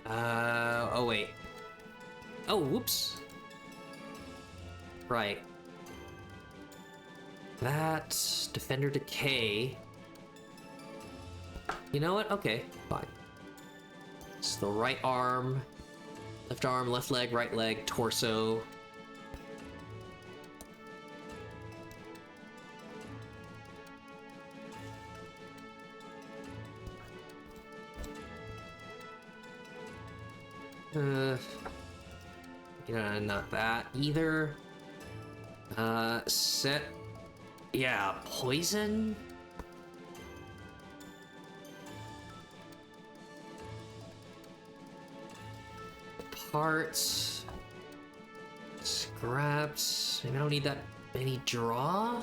oh wait. Oh, whoops. Right. That's Defender Decay. You know what? Okay, fine. It's the right arm, left leg, right leg, torso. Yeah, not that either. Set. Yeah, poison? Parts. Scraps. Maybe I don't need that many draw?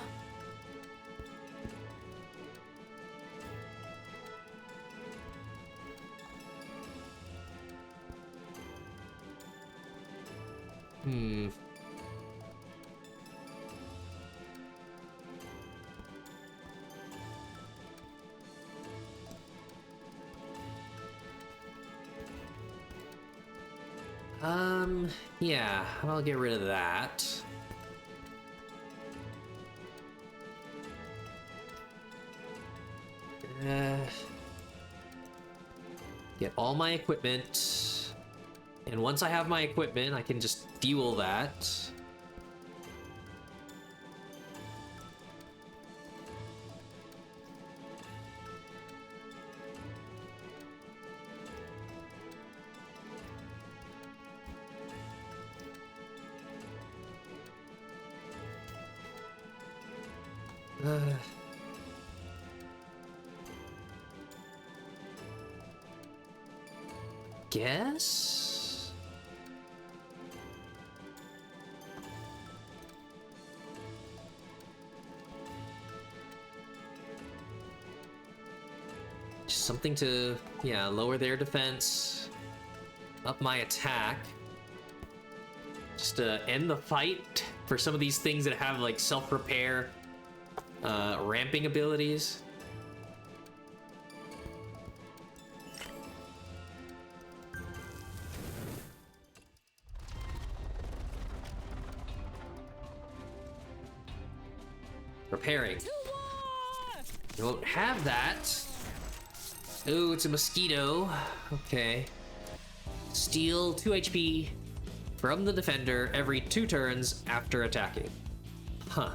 Yeah, I'll get rid of that. Get all my equipment. And once I have my equipment, I can just fuel that. Guess? Just something to, yeah, lower their defense, up my attack. Just to end the fight for some of these things that have like self-repair ramping abilities. Repairing. You won't have that. Oh, it's a mosquito. Okay. Steal 2 HP from the defender every 2 turns after attacking. Huh.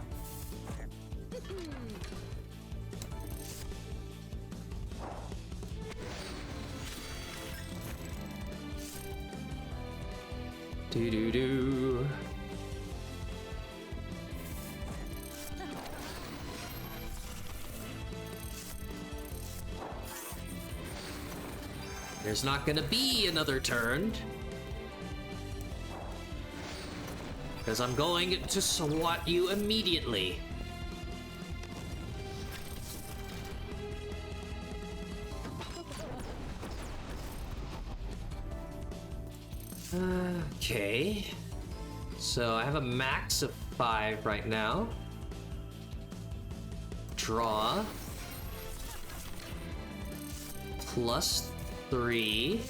Do-do-do. There's not gonna be another turn. Because I'm going to swat you immediately. Okay. So I have a max of 5 right now. Draw. Plus 3.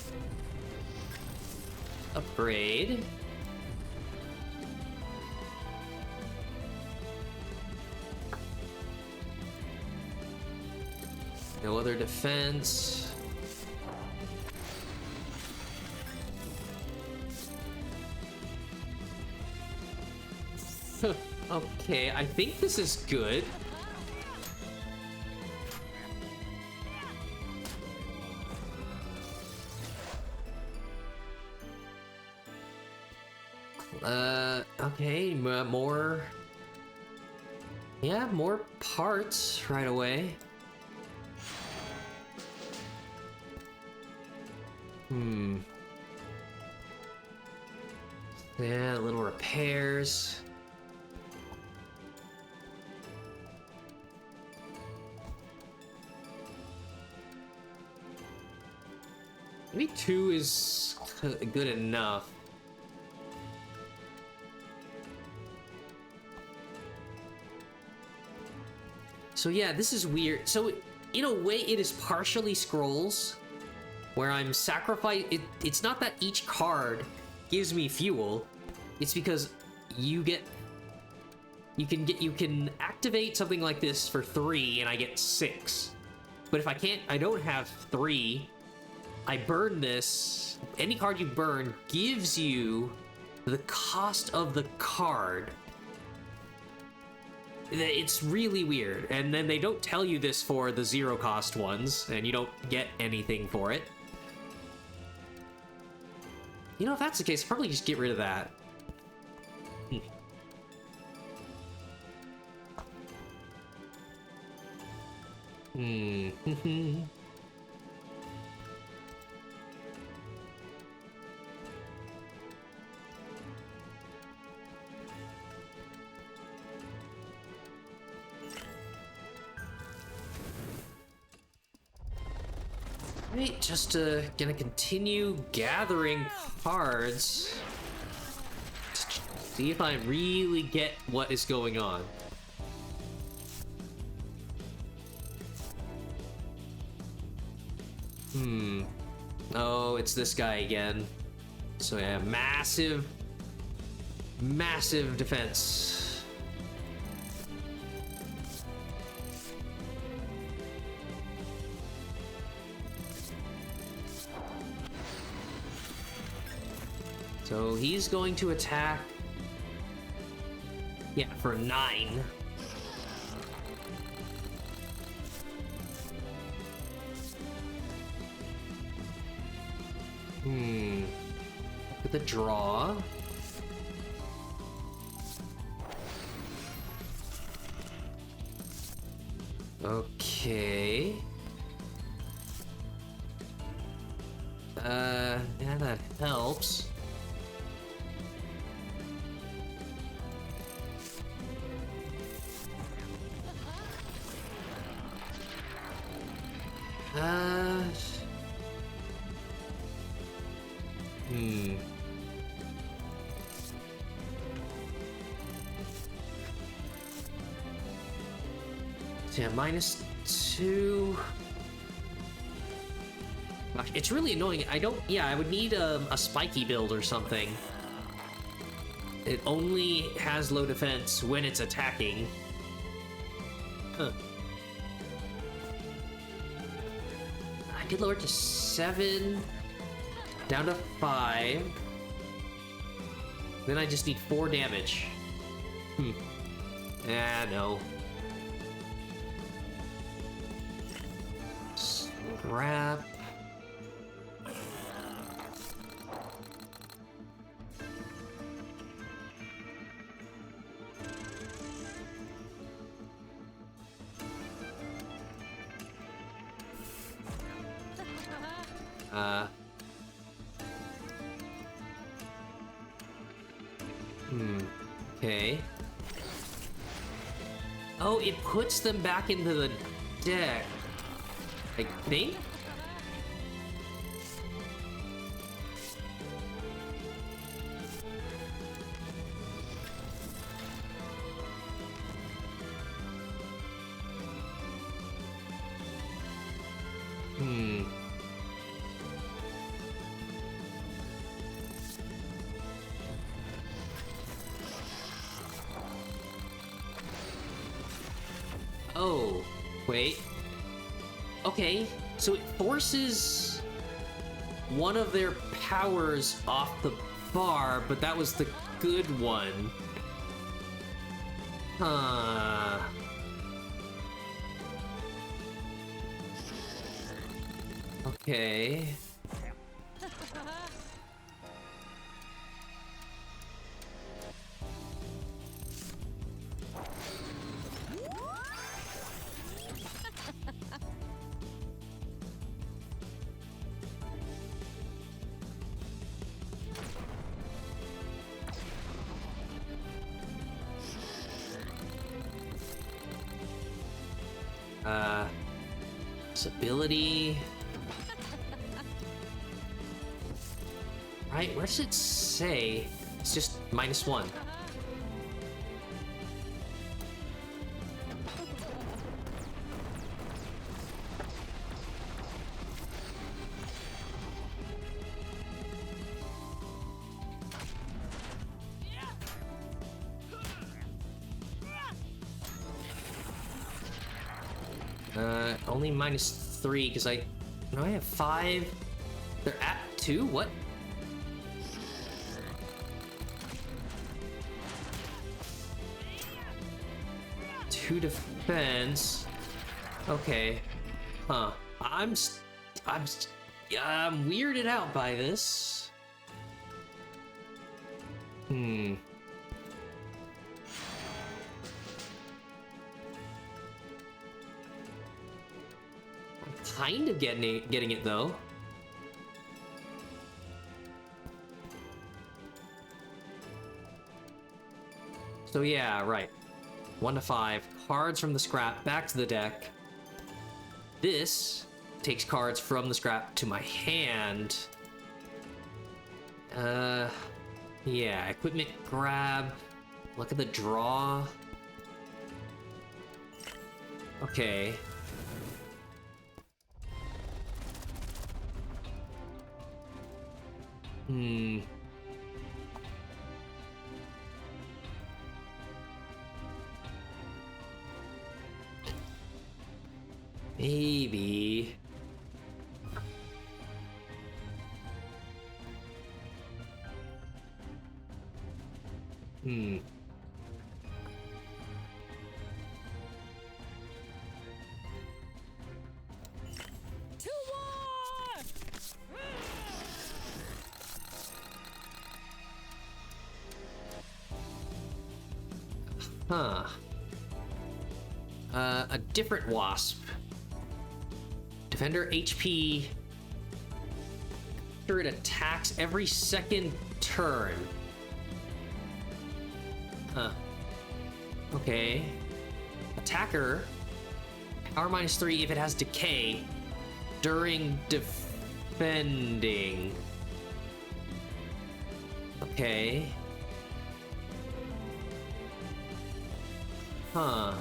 Upgrade. No other defense. Okay, I think this is good. Okay, more... Yeah, more parts right away. Yeah, little repairs. Maybe 2 is good enough. So yeah, this is weird. So in a way, it is partially scrolls, where I'm it's not that each card gives me fuel. It's because you can activate something like this for 3, and I get 6. But if I don't have 3. I burn this. Any card you burn gives you the cost of the card. It's really weird. And then they don't tell you this for the 0 cost ones, and you don't get anything for it. You know, if that's the case, probably just get rid of that. Right, just gonna continue gathering cards. See if I really get what is going on. Oh, it's this guy again. So yeah, massive defense. So he's going to attack. Yeah, for 9. With the draw. Okay. Yeah, that helps. Yeah, -2. Gosh, it's really annoying. I don't... Yeah, I would need a spiky build or something. It only has low defense when it's attacking. Huh. I could lower it to 7. Down to 5. Then I just need 4 damage. No. Scrap. Okay. Oh, it puts them back into the deck, I think? Oh, wait. Okay, so it forces one of their powers off the bar, but that was the good one. Huh. Okay. Ability. Right, where does it say? It's just -1. Only -3 because I have 5. They're at 2. What? Two defense. Okay. Huh. I'm weirded out by this. Kind of getting it though. So yeah, right. 1 to 5. Cards from the scrap back to the deck. This takes cards from the scrap to my hand. Yeah, equipment grab. Look at the draw. Okay. Maybe. Huh. A different wasp. Defender HP. After it attacks every second turn. Huh. Okay. Attacker. Power -3 if it has decay during defending. Okay. Huh.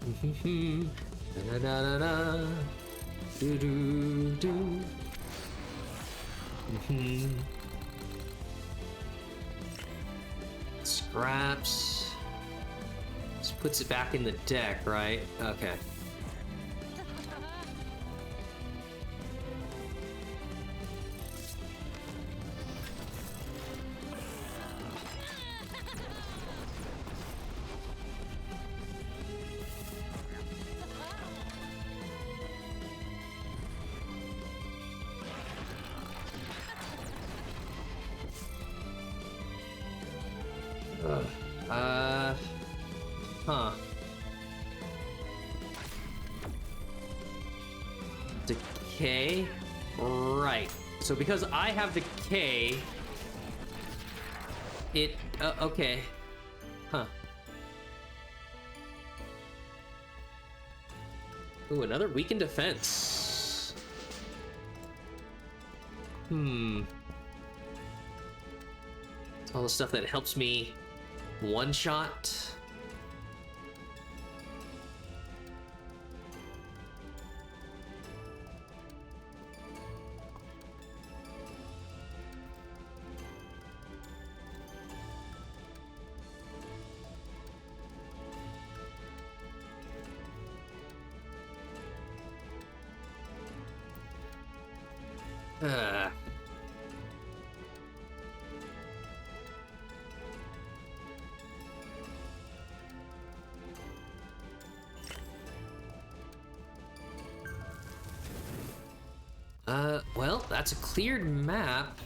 Da da da da. Do do do. Scraps. Just puts it back in the deck, right? Okay. Huh. Decay? Right. So because I have decay, it, okay. Huh. Ooh, another weakened defense. It's all the stuff that helps me one-shot. Well, that's a cleared map.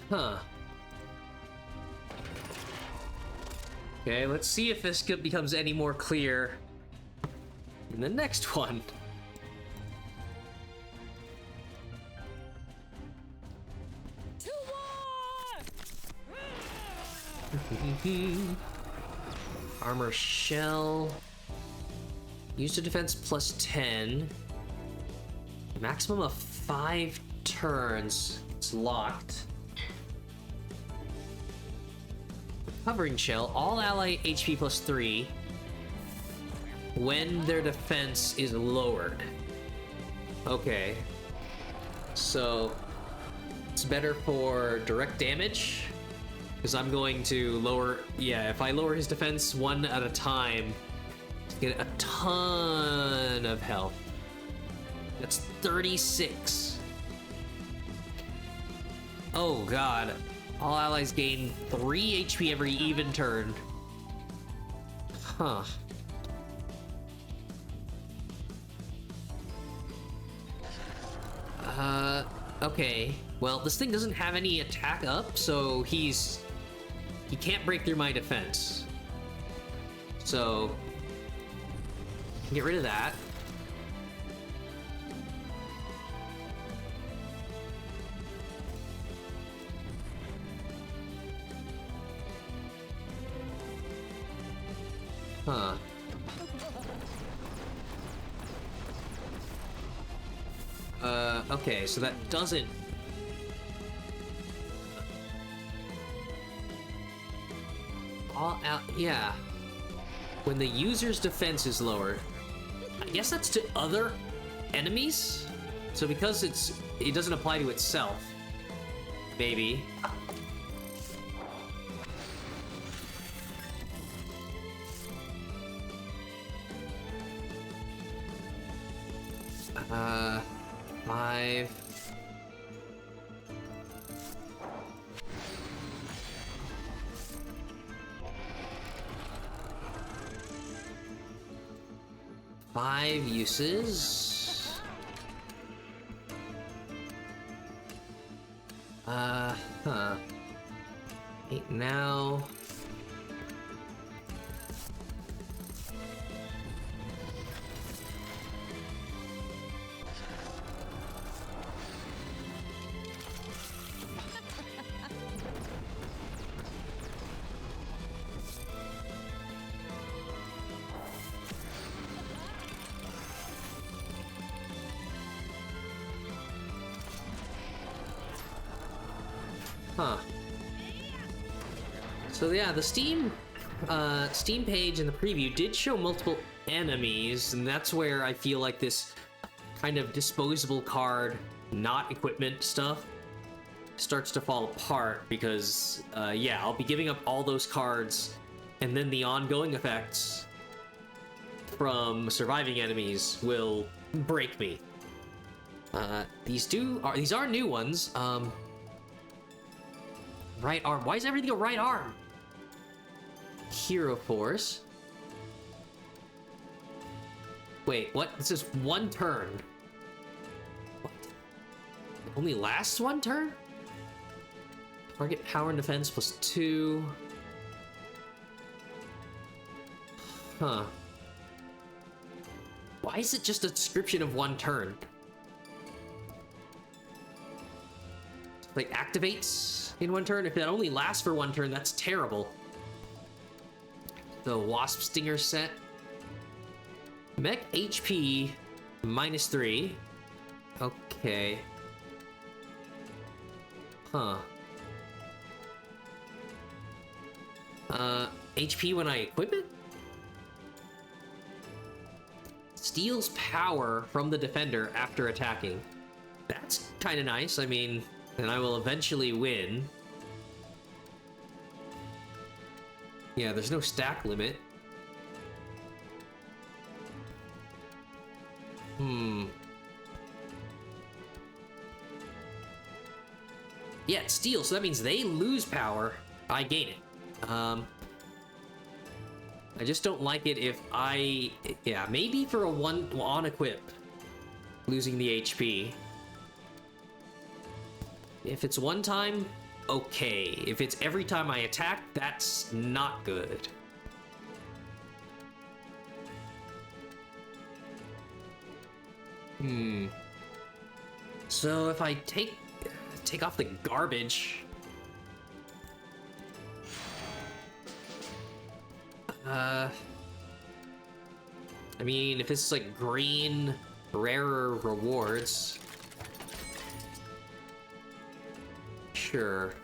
Huh. Okay, let's see if this becomes any more clear in the next one. Armor shell. Use to defense plus 10. Maximum of 5 turns. It's locked. Covering shell. All ally HP plus 3 when their defense is lowered. Okay. So it's better for direct damage. Because I'm going to lower... Yeah, if I lower his defense 1 at a time, get a ton of health. That's 36. Oh god. All allies gain 3 HP every even turn. Huh. Okay. Well, this thing doesn't have any attack up, so he can't break through my defense. So get rid of that. Huh. Okay, so that doesn't... All out, yeah. When the user's defense is lowered, I guess that's to other enemies? So because it doesn't apply to itself, maybe. Five. Five uses. Huh. 8 now. Huh. So yeah, the Steam page in the preview did show multiple enemies, and that's where I feel like this kind of disposable card, not equipment stuff, starts to fall apart because, yeah, I'll be giving up all those cards, and then the ongoing effects from surviving enemies will break me. These are new ones. Right arm. Why is everything a right arm? Hero Force. Wait, what? This is one turn. What? It only lasts one turn? Target power and defense +2. Huh. Why is it just a description of one turn? Like, activates in one turn? If that only lasts for one turn, that's terrible. The Wasp Stinger set. Mech HP -3. Okay. Huh. HP when I equip it? Steals power from the defender after attacking. That's kind of nice. I mean, and I will eventually win. Yeah, there's no stack limit. Yeah, it steals, so that means they lose power. I gain it. I just don't like it if yeah, maybe for a on equip, losing the HP. If it's one time, okay. If it's every time I attack, that's not good. So if I take off the garbage, I mean, if it's like green, rarer rewards, sure.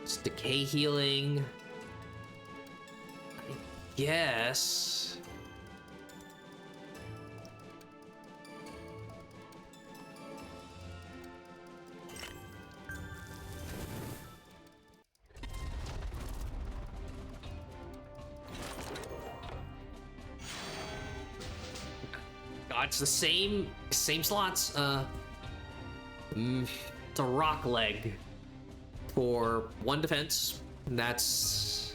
It's decay healing. I guess. It's the same slots. It's a rock leg for 1 defense. And that's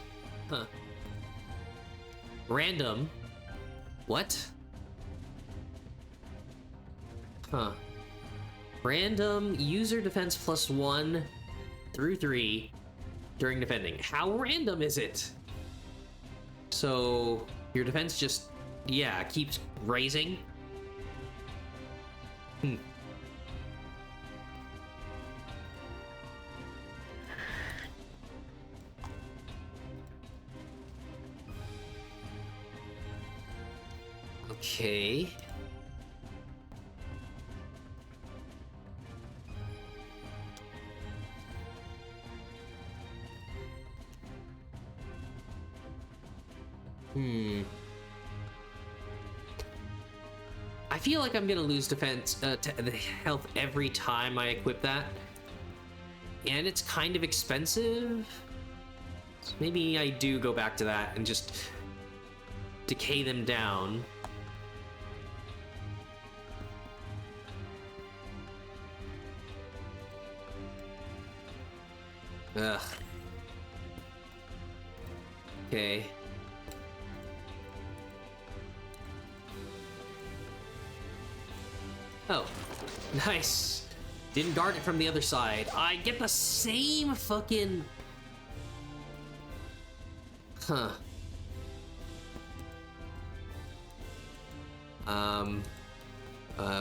random. What? Random user defense +1 through 3 during defending. How random is it? So your defense just, yeah, keeps raising. Okay. I feel like I'm gonna lose defense, the health every time I equip that. And it's kind of expensive. So maybe I do go back to that and just decay them down. Ugh. Okay. Oh, nice. Didn't guard it from the other side. I get the same fucking... Huh.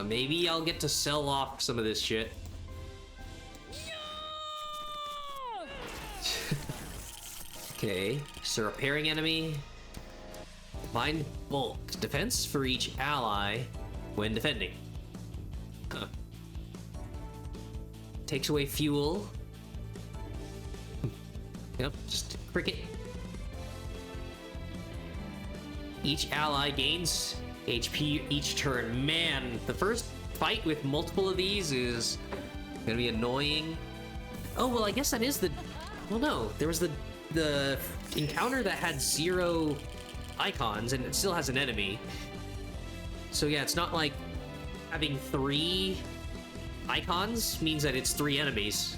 Maybe I'll get to sell off some of this shit. Okay, so repairing enemy. Find bulk defense for each ally when defending. Huh. takes away fuel. Yep, just cricket. Each ally gains HP each turn. Man, the first fight with multiple of these is gonna be annoying. Oh, well, I guess that is the... Well, no, there was the encounter that had 0 icons, and it still has an enemy. So yeah, it's not like having 3 icons means that it's 3 enemies.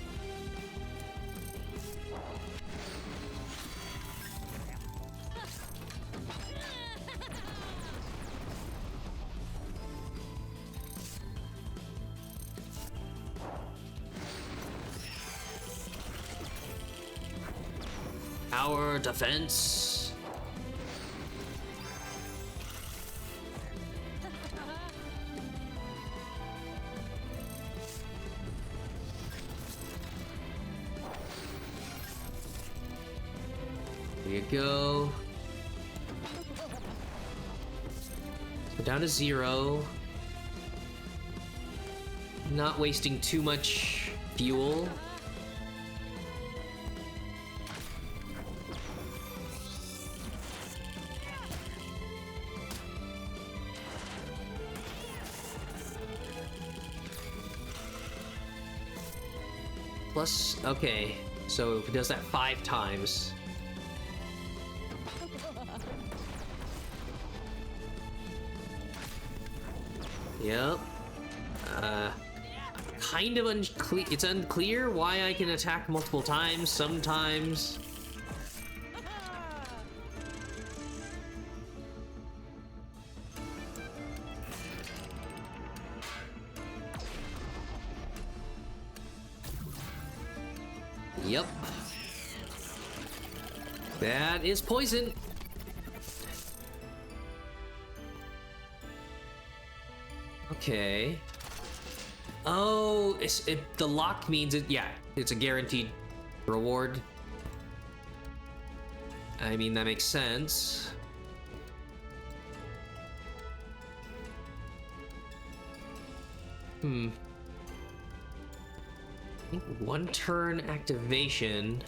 Our defense. There you go. So down to 0. Not wasting too much fuel. Plus, okay, so if it does that 5 times. Yep. Kind of unclear. It's unclear why I can attack multiple times sometimes. Yep. That is poison. Okay. Oh, the lock means it. Yeah, it's a guaranteed reward. I mean, that makes sense. I think 1 turn activation.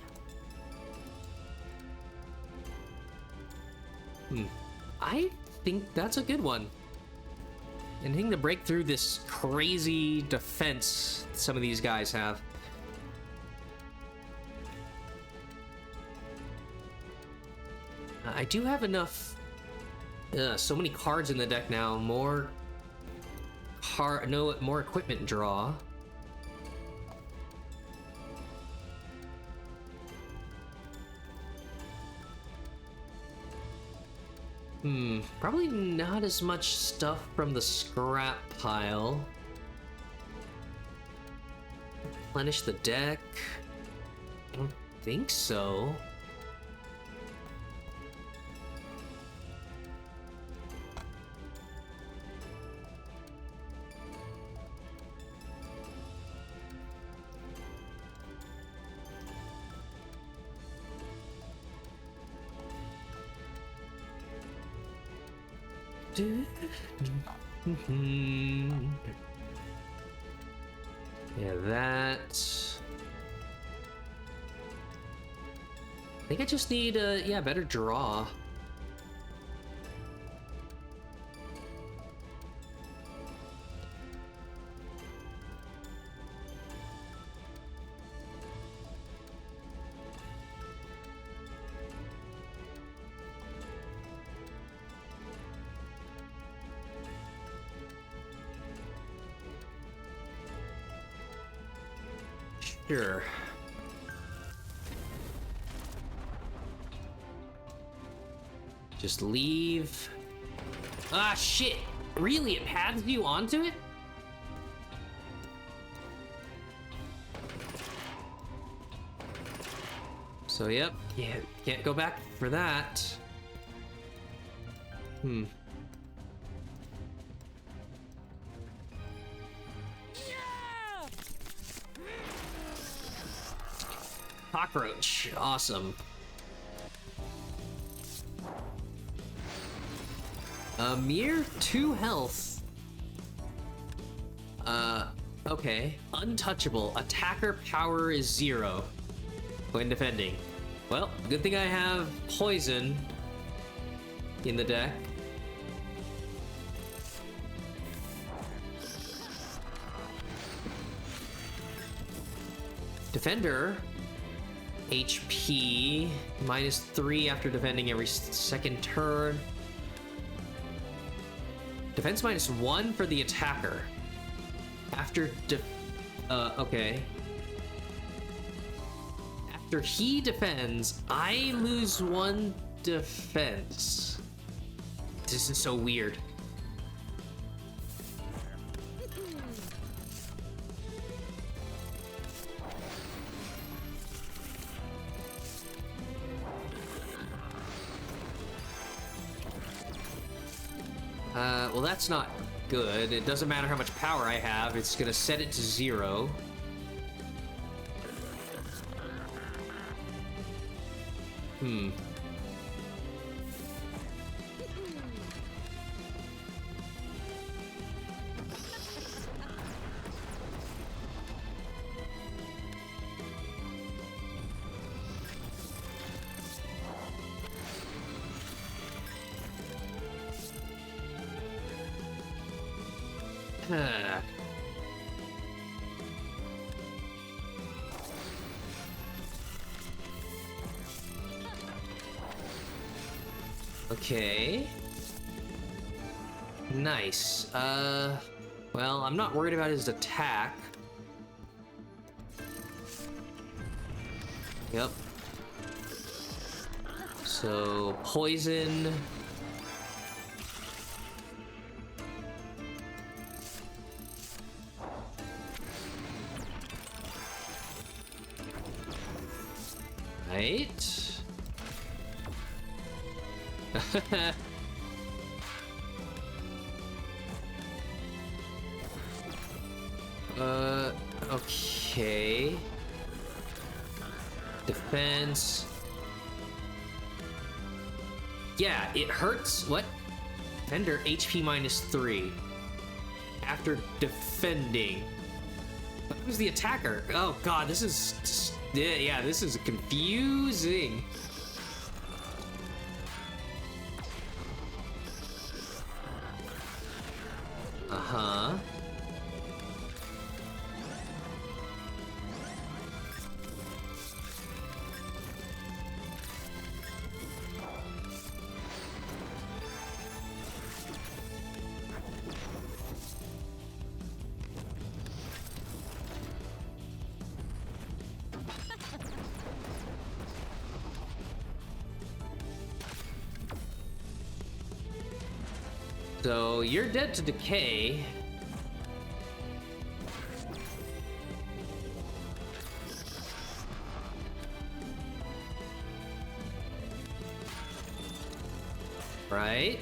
I think that's a good one. And I think to break through this crazy defense some of these guys have. I do have enough. So many cards in the deck now. More equipment draw. Probably not as much stuff from the scrap pile. Replenish the deck. I don't think so. Yeah, that. I think I just need a better draw. Sure. Just leave. Ah, shit! Really? It pads you onto it? So, yep. Yeah, can't go back for that. Cockroach. Awesome. A mere 2 health. Okay. Untouchable. Attacker power is 0 when defending. Well, good thing I have poison in the deck. Defender, HP, -3 after defending every second turn. Defense -1 for the attacker. After okay. After he defends, I lose 1 defense. This is so weird. Well, that's not good. It doesn't matter how much power I have, it's gonna set it to 0. Okay. Nice. Well, I'm not worried about his attack. Yep. So, poison. Right. Okay. Defense. Yeah, it hurts. What? Defender HP -3 after defending. Who's the attacker? Oh god, this is yeah, this is confusing. Uh-huh. So you're dead to decay. Right.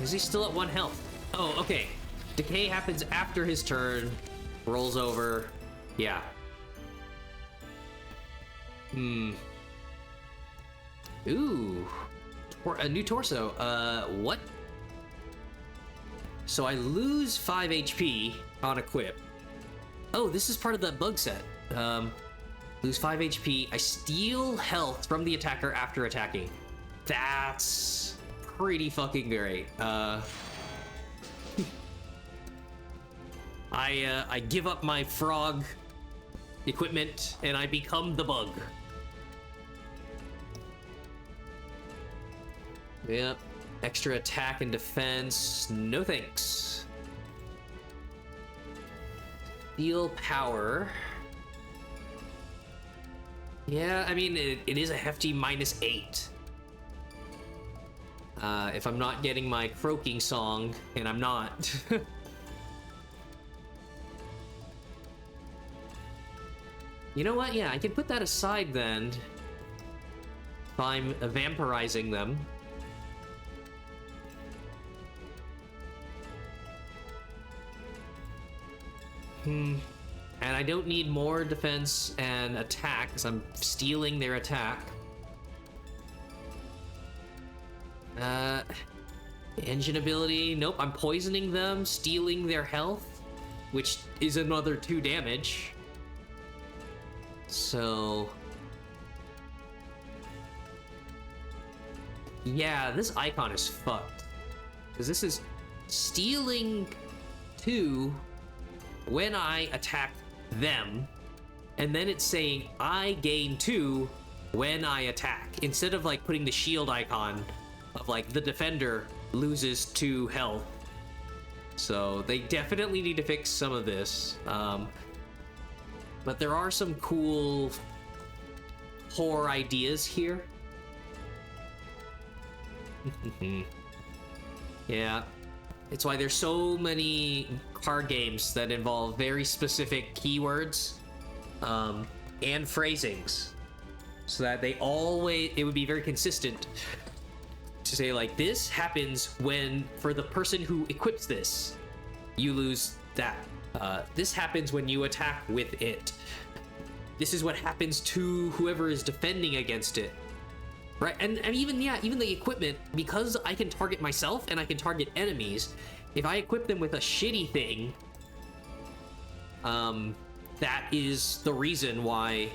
Is he still at 1 health? Oh, okay. Decay happens after his turn. Rolls over. Yeah. Ooh. A new torso. What? So I lose 5 HP on equip. Oh, this is part of the bug set. Lose 5 HP. I steal health from the attacker after attacking. That's pretty fucking great. I give up my frog equipment and I become the bug. Yep. Extra attack and defense. No thanks. Steal power. Yeah, I mean, it is a hefty -8. If I'm not getting my croaking song, and I'm not. You know what? Yeah, I can put that aside then. If I'm vampirizing them. And I don't need more defense and attack because I'm stealing their attack. Engine ability. Nope, I'm poisoning them, stealing their health, which is another 2 damage. So... yeah, this icon is fucked. Because this is stealing 2 when I attack them, and then it's saying I gain 2 when I attack, instead of like putting the shield icon of like the defender loses 2 health. So they definitely need to fix some of this. But there are some cool horror ideas here. Yeah, it's why there's so many card games that involve very specific keywords and phrasings, so that it would be very consistent to say like, this happens when, for the person who equips this, you lose that. This happens when you attack with it. This is what happens to whoever is defending against it. Right, and even the equipment, because I can target myself and I can target enemies, if I equip them with a shitty thing, that is the reason why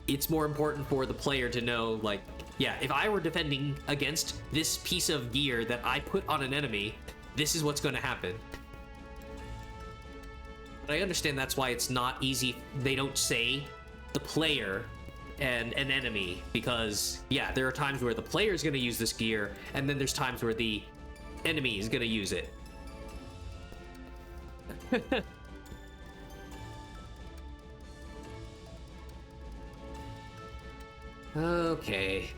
it's more important for the player to know, like, yeah, if I were defending against this piece of gear that I put on an enemy, this is what's going to happen. But I understand that's why it's not easy. They don't say the player and an enemy, because yeah, there are times where the player is going to use this gear, and then there's times where the enemy is going to use it. Okay.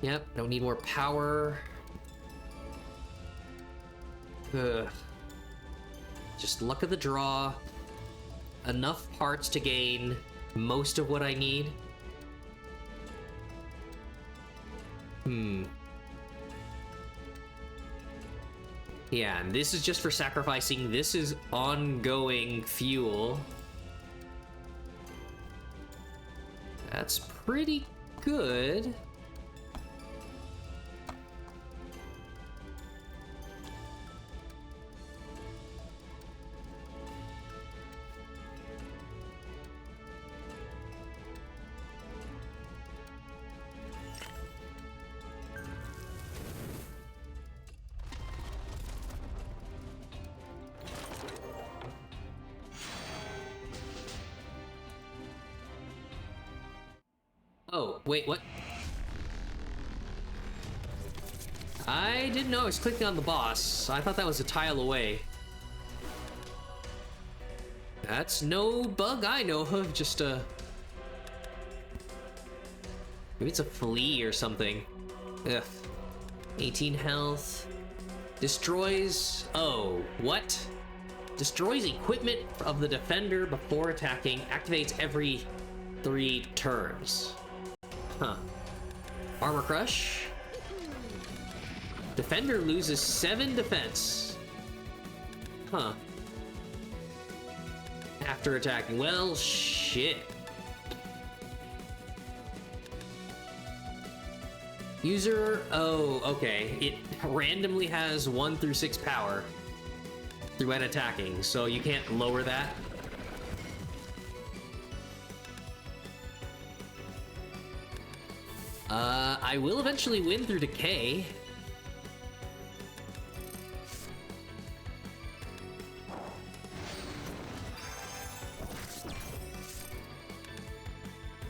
Yep, don't need more power. Ugh. Just luck of the draw. Enough parts to gain most of what I need. Yeah, and this is just for sacrificing. This is ongoing fuel. That's pretty good. Oh, wait, what? I didn't know I was clicking on the boss. I thought that was a tile away. That's no bug I know of, just maybe it's a flea or something. Ugh. 18 health. Destroys... oh, what? Destroys equipment of the defender before attacking. Activates every 3 turns. Huh. Armor Crush. Defender loses 7 defense. Huh. After attacking. Well, shit. User... oh, okay. It randomly has 1 through 6 power through when attacking, so you can't lower that. I will eventually win through decay.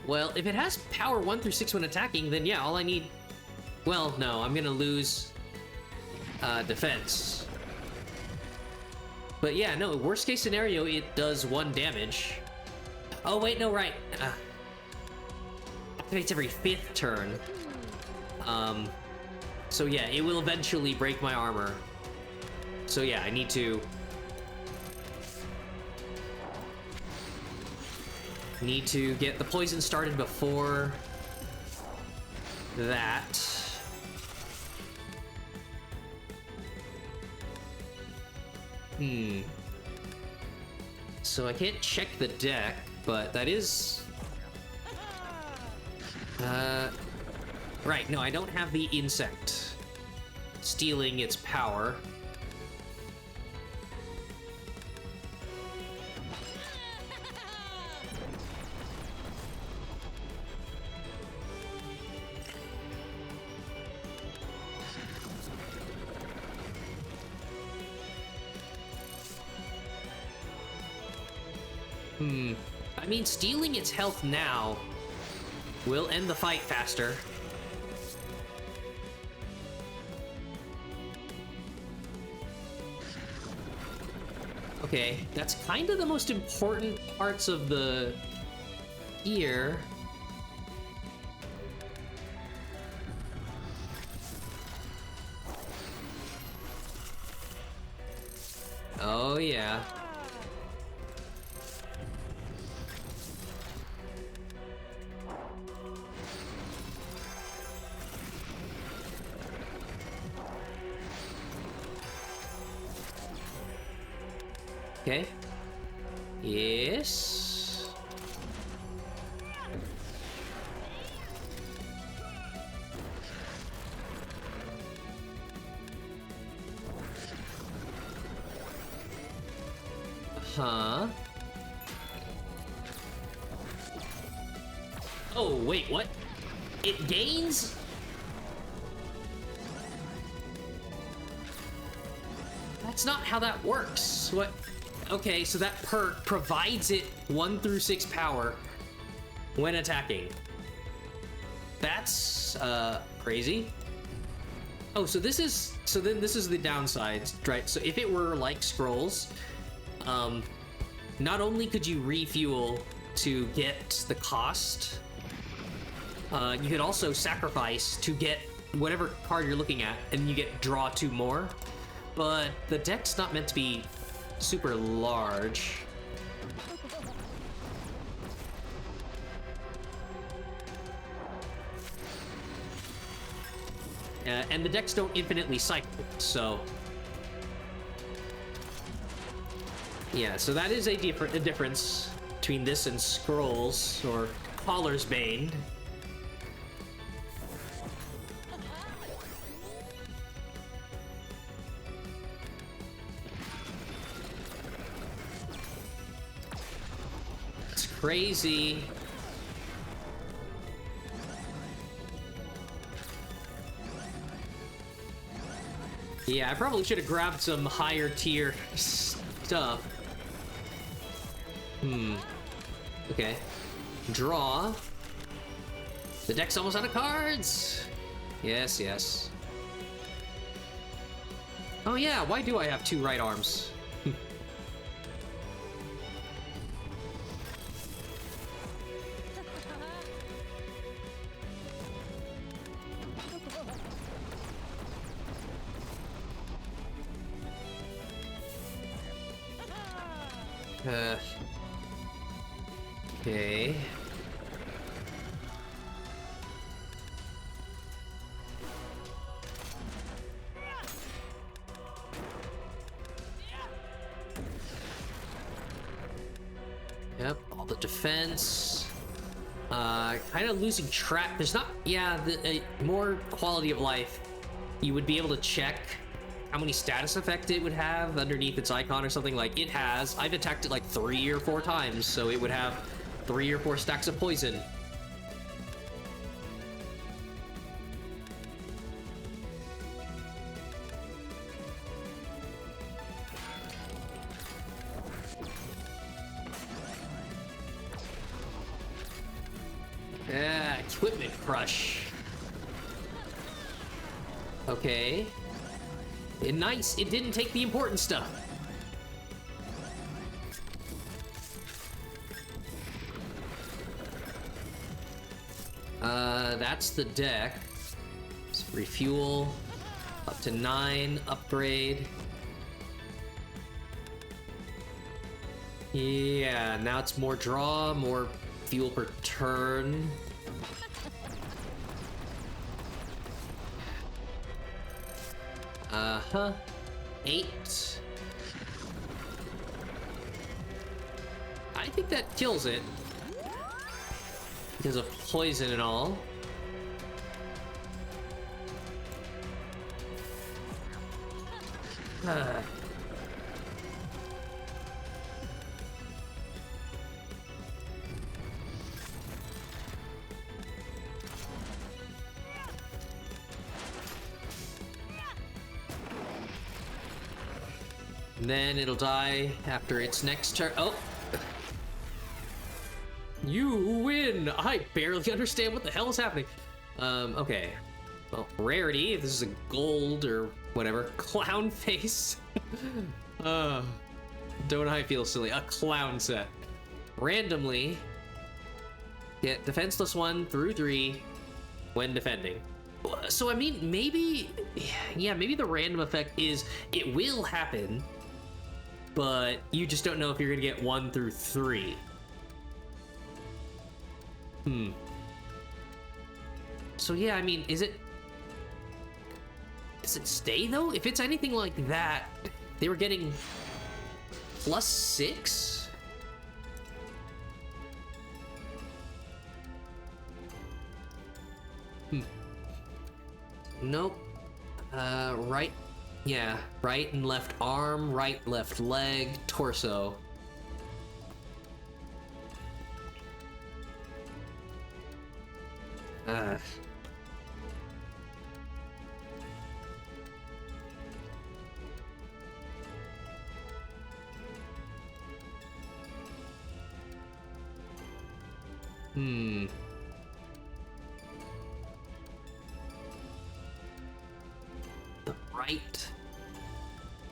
Well, if it has power 1 through 6 when attacking, then yeah, all I need... well, no, I'm gonna lose defense. But yeah, no, worst case scenario, it does 1 damage. Oh, wait, no, right. Activates every 5th turn. So yeah, it will eventually break my armor. So yeah, I need to... get the poison started before that. Hmm. So I can't check the deck, but that is... Right, no, I don't have the insect stealing its power. I mean, stealing its health now will end the fight faster. Okay, that's kind of the most important parts of the gear. Oh, yeah. Okay. Yes. Huh? Oh, wait, what? It gains? That's not how that works. What? Okay, so that perk provides it 1 through 6 power when attacking. That's, crazy. Oh, so this is... So then this is the downside, right? So if it were like scrolls, not only could you refuel to get the cost, you could also sacrifice to get whatever card you're looking at, and you get draw 2 more. But the deck's not meant to be super large. And the decks don't infinitely cycle, so... Yeah, so that is a difference between this and Scrolls, or Caller's Bane. It's crazy. Yeah, I probably should have grabbed some higher tier stuff. Okay. Draw. The deck's almost out of cards. Yes, yes. Oh yeah, why do I have 2 right arms? Okay. Yep, all the defense. Kind of losing track. There's not, yeah, more quality of life. You would be able to check how many status effect it would have underneath its icon or something. Like it has. I've attacked it like 3 or 4 times, so it would have 3 or 4 stacks of poison. Yeah, equipment crush. Okay. Nice, it didn't take the important stuff. That's the deck. So refuel, up to 9, upgrade. Yeah, now it's more draw, more fuel per turn. Uh-huh. 8. think that kills it. Because of poison and all. And then it'll die after its next turn. Oh! You win! I barely understand what the hell is happening. Okay. Well, rarity, if this is a gold or whatever. Clown face. Don't know how I feel silly. A clown set. Randomly get defenseless 1 through 3 when defending. So I mean, maybe, yeah, maybe the random effect is it will happen, but you just don't know if you're gonna get 1 through 3. So yeah, I mean, does it stay though? If it's anything like that, they were getting +6? Nope. Right. Yeah, right and left arm, right, left leg, torso. The right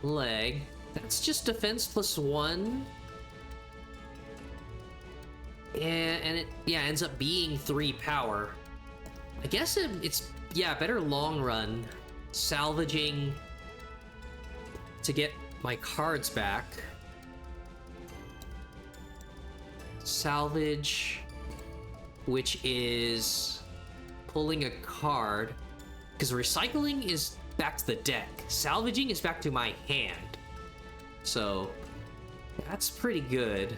leg. That's just defense +1. And it, yeah, ends up being 3 power. I guess it's, yeah, better long run. Salvaging to get my cards back. Salvage, which is pulling a card. Because recycling is back to the deck. Salvaging is back to my hand. So, that's pretty good.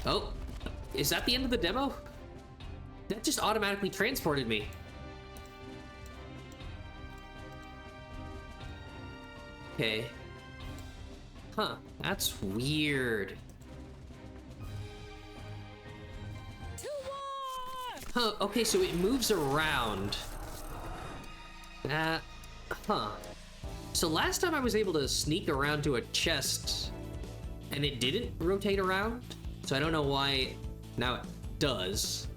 Oh, is that the end of the demo? That just automatically transported me. Okay. Huh, that's weird. Huh, okay, so it moves around. Huh. So last time I was able to sneak around to a chest and it didn't rotate around. So I don't know why now it does.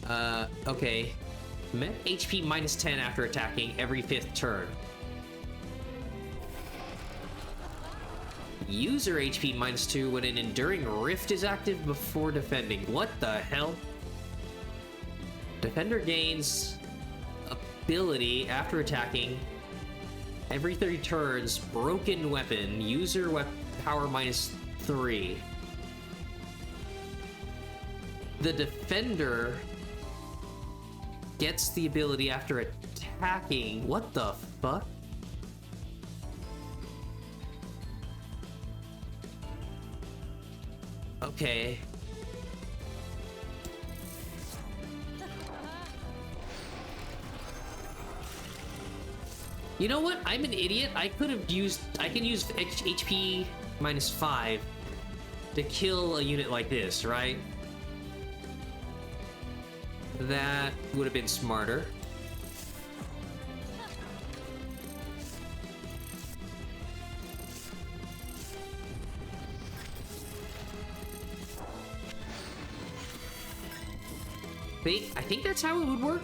Huh. Okay. Met HP -10 after attacking every 5th turn. User HP -2 when an Enduring Rift is active before defending. What the hell? Defender gains ability after attacking every 30 turns. Broken weapon. User power -3. The defender gets the ability after attacking. What the fuck? Okay. You know what? I'm an idiot. I can use HP -5 to kill a unit like this, right? That would have been smarter. I think that's how it would work.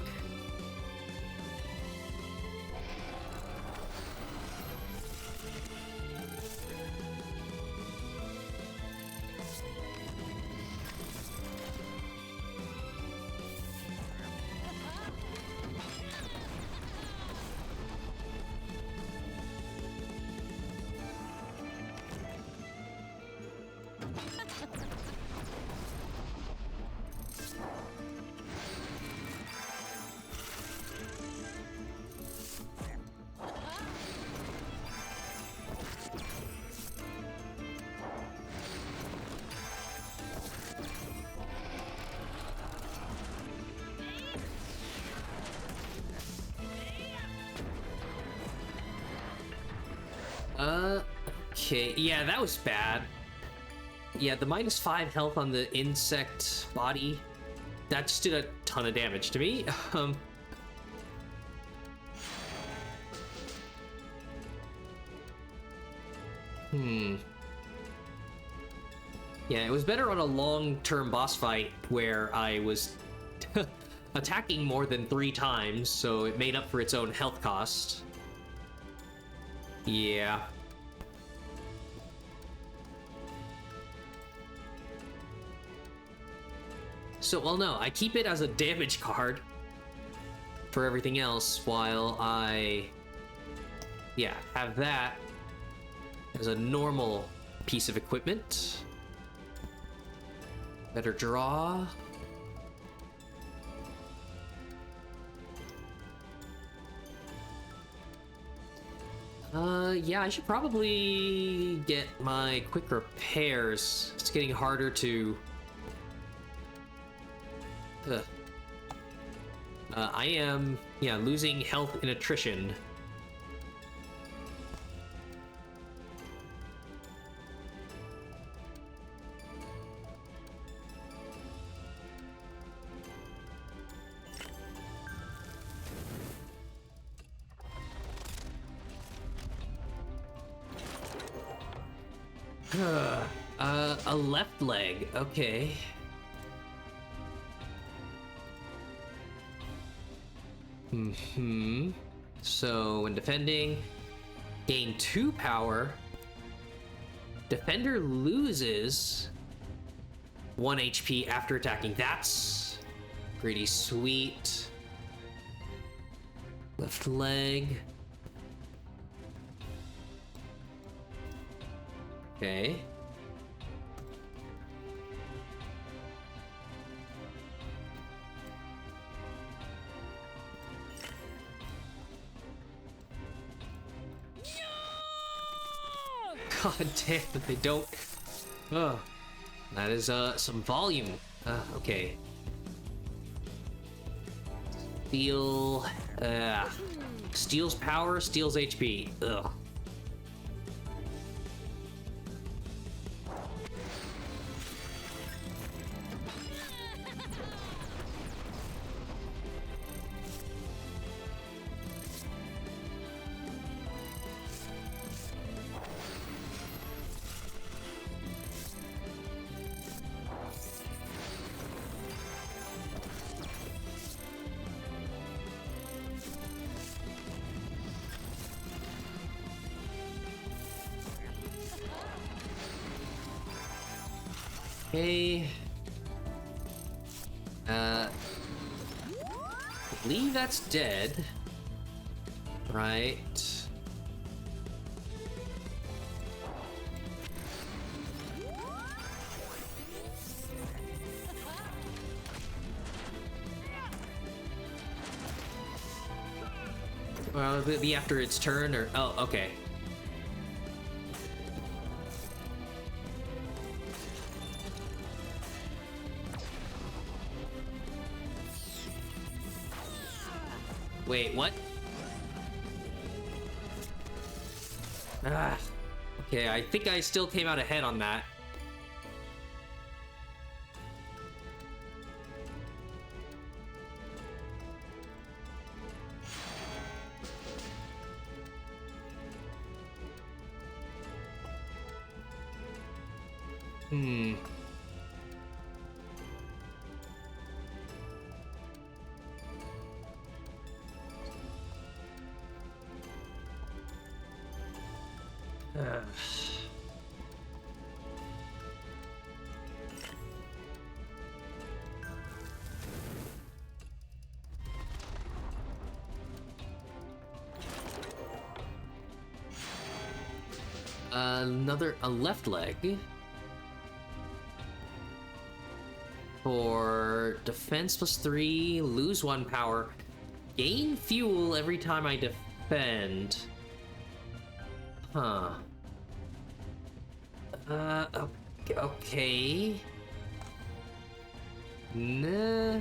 Uh, okay. Yeah, that was bad. Yeah, the -5 health on the insect body, that just did a ton of damage to me. Yeah, it was better on a long-term boss fight where I was attacking more than 3 times, so it made up for its own health cost. Yeah. So, well, no, I keep it as a damage card for everything else, while I, yeah, have that as a normal piece of equipment. Better draw. Yeah, I should probably get my quick repairs. It's getting harder to... I am, yeah, losing health in attrition. A left leg, okay. So when defending, gain 2 power. Defender loses 1 HP after attacking. That's pretty sweet. Left leg. Okay. God damn, they don't. Oh, that is some volume. Okay. Steel. Steals power, steals HP. Ugh. Okay. I believe that's dead. Right. Well, the after its turn, or oh, okay. Wait, what? Ah, okay, I think I still came out ahead on that. A left leg for defense +3, lose 1 power, gain fuel every time I defend. Huh. Okay. Nah.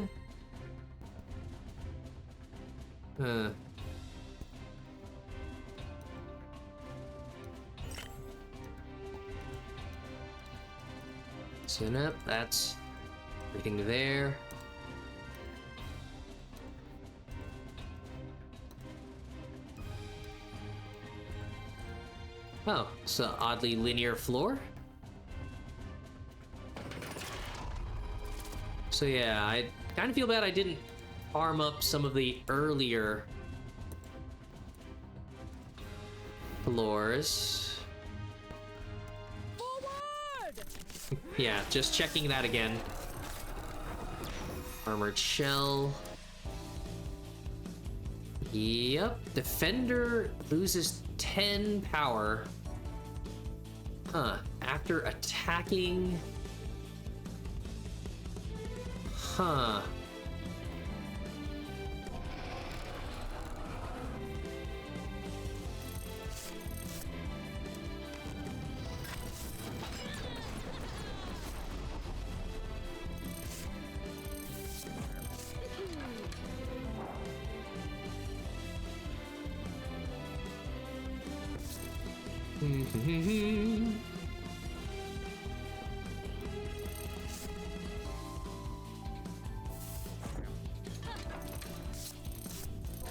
So nope, that's everything there. Oh, it's an oddly linear floor. So yeah, I kind of feel bad I didn't arm up some of the earlier floors. Yeah, just checking that again. Armored shell. Yep. Defender loses 10 power. Huh. After attacking. Huh.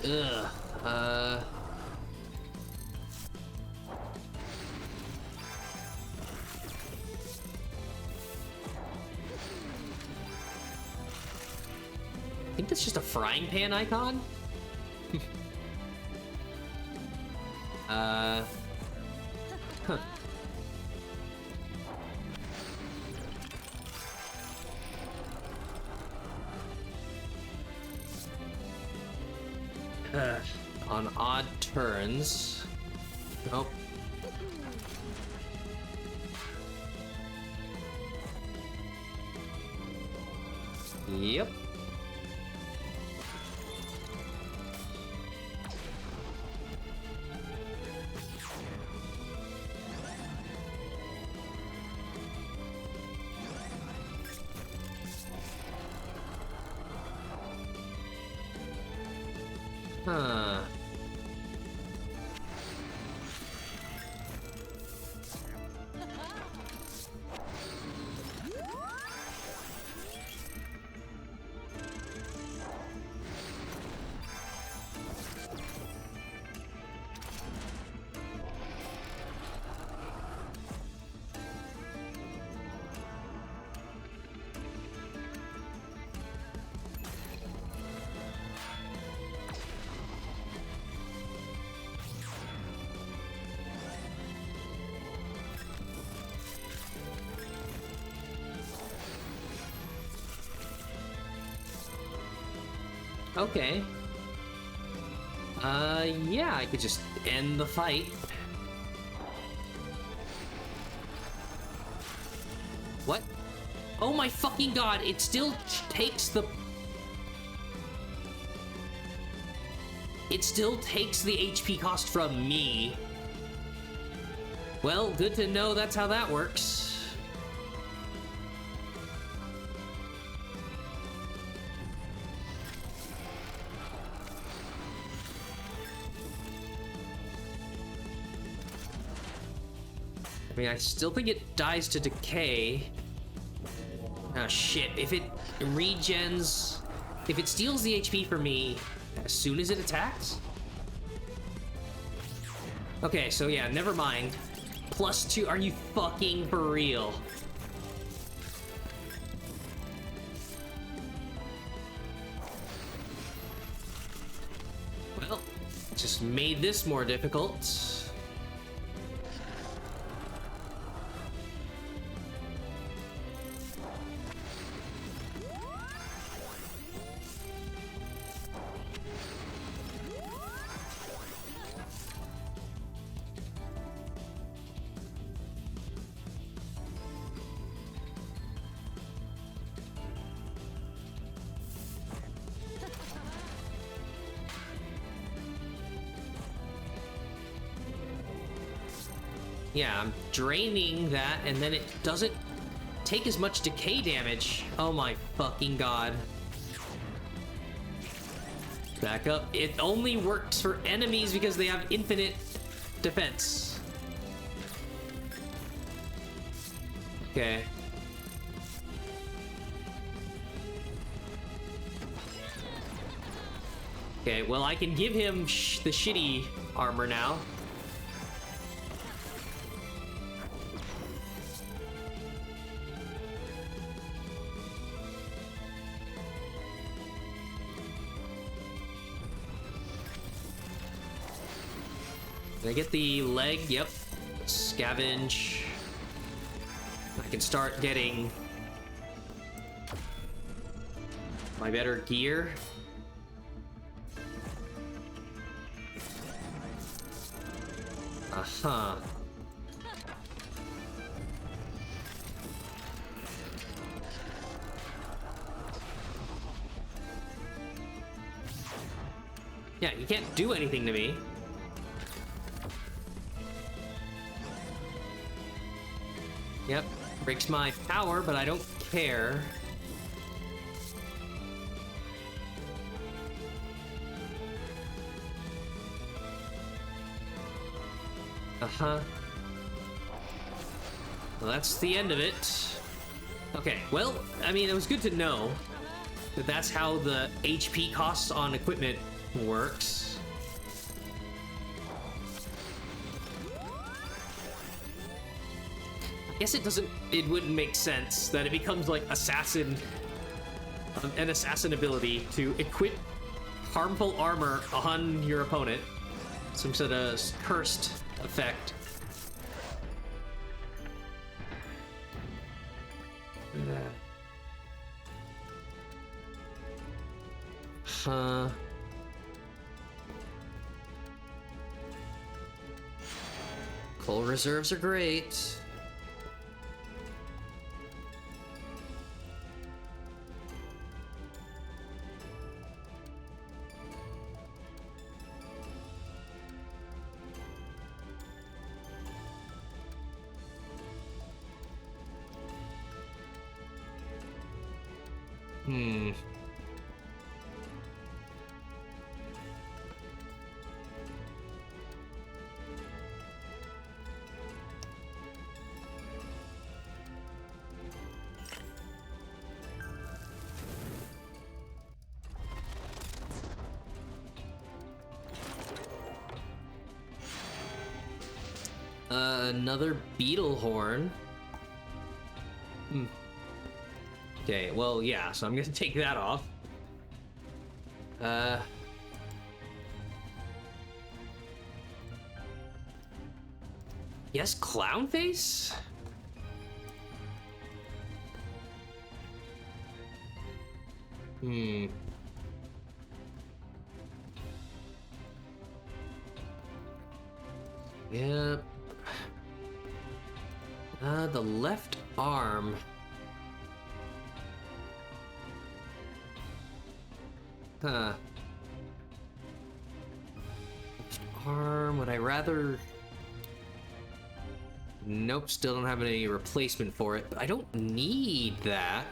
Ugh. I think that's just a frying pan icon. Huh. On odd turns. Nope. Yep. Huh. Okay. Yeah, I could just end the fight. What? Oh my fucking god, it still takes the... It still takes the HP cost from me. Well, good to know that's how that works. I mean, I still think it dies to decay. Oh shit, if it regens... If it steals the HP from me as soon as it attacks? Okay, so yeah, never mind. +2, are you fucking for real? Well, just made this more difficult. Yeah, I'm draining that, and then it doesn't take as much decay damage. Oh my fucking god. Back up. It only works for enemies because they have infinite defense. Okay. Okay, well, I can give him the shitty armor now. Did I get the leg? Yep. Scavenge. I can start getting my better gear. Uh-huh. Yeah, you can't do anything to me. Yep, breaks my power, but I don't care. Uh-huh. Well, that's the end of it. Okay, well, I mean, it was good to know that that's how the HP costs on equipment works. I guess it wouldn't make sense that it becomes like an assassin ability to equip harmful armor on your opponent. Some sort of cursed effect. Huh. Coal reserves are great. Another beetle horn. Okay, well, yeah, so I'm gonna take that off. Yes, clown face? Yep. The left arm. Huh. Left arm, would I rather... Nope, still don't have any replacement for it, but I don't need that.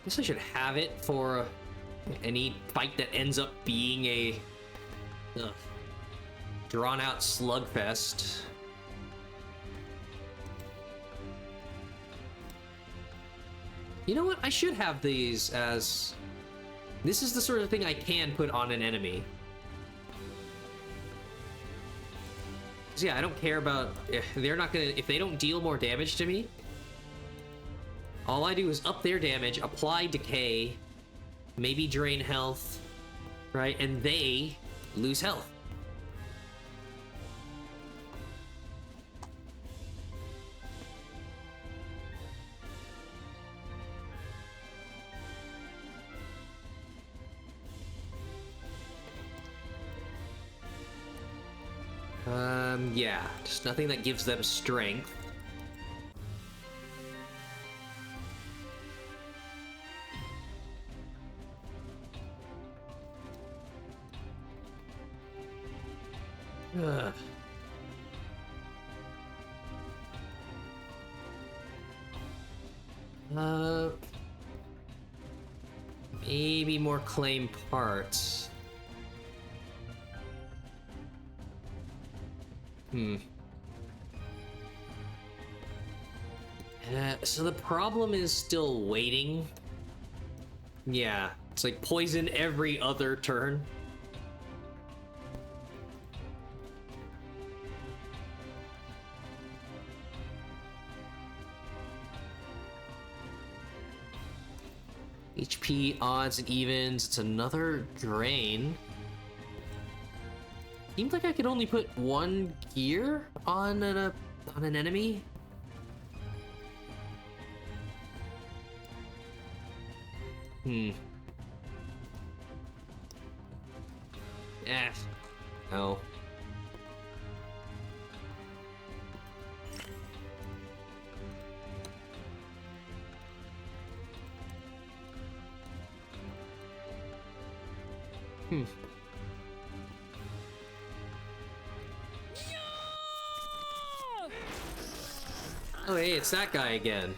Guess I should have it for any fight that ends up being a drawn-out slugfest. You know what? I should have these as... This is the sort of thing I can put on an enemy. 'Cause yeah, I don't care about... They're not gonna... If they don't deal more damage to me, all I do is up their damage, apply decay, maybe drain health, right? And they lose health. Yeah, just nothing that gives them strength. Ugh. Maybe more claim parts. So the problem is still waiting. Yeah, it's like poison every other turn. HP odds and evens. It's another drain. Seems like I could only put one gear on an enemy. No. Oh, hey, it's that guy again.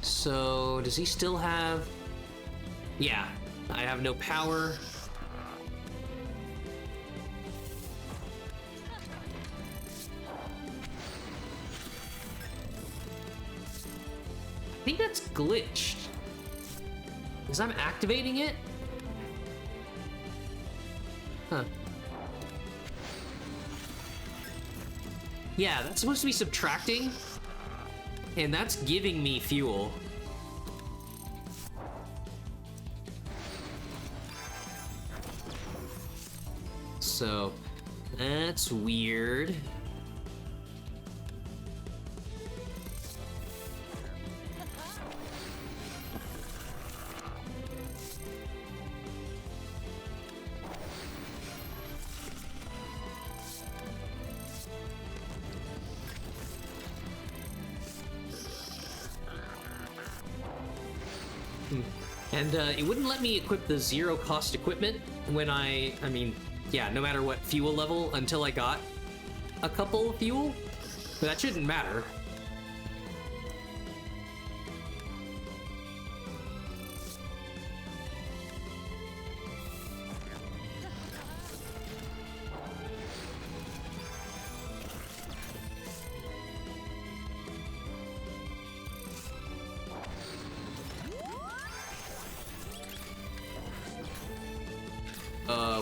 So, does he still have... Yeah, I have no power. I think that's glitched. Because I'm activating it? Huh. Yeah, that's supposed to be subtracting. And that's giving me fuel. So, that's weird. And it wouldn't let me equip the zero cost equipment when I mean, yeah, no matter what fuel level until I got a couple of fuel. But that shouldn't matter.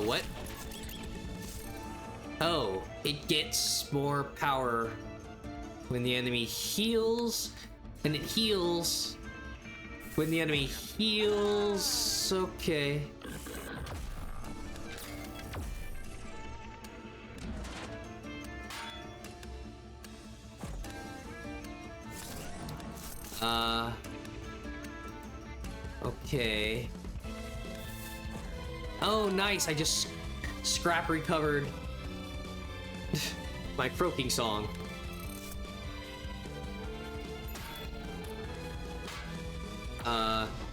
What? Oh, it gets more power when the enemy heals, and it heals when the enemy heals. Okay. Okay. Oh, nice. I just scrap recovered my croaking song.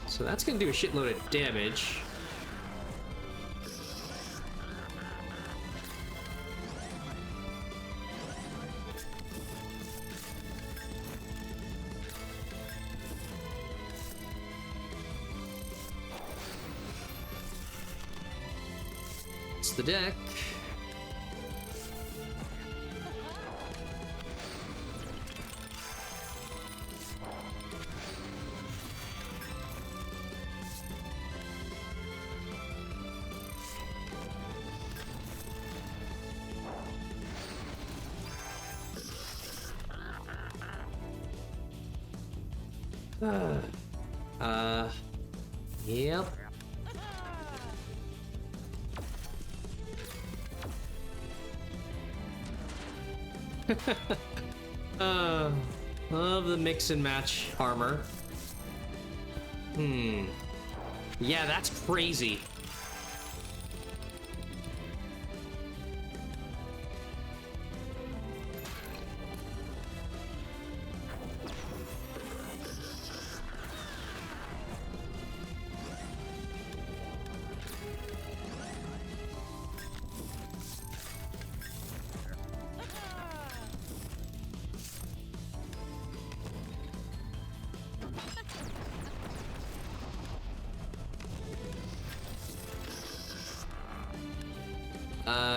So that's gonna do a shitload of damage. It's the deck. Yep. Love the mix and match armor. Yeah, that's crazy.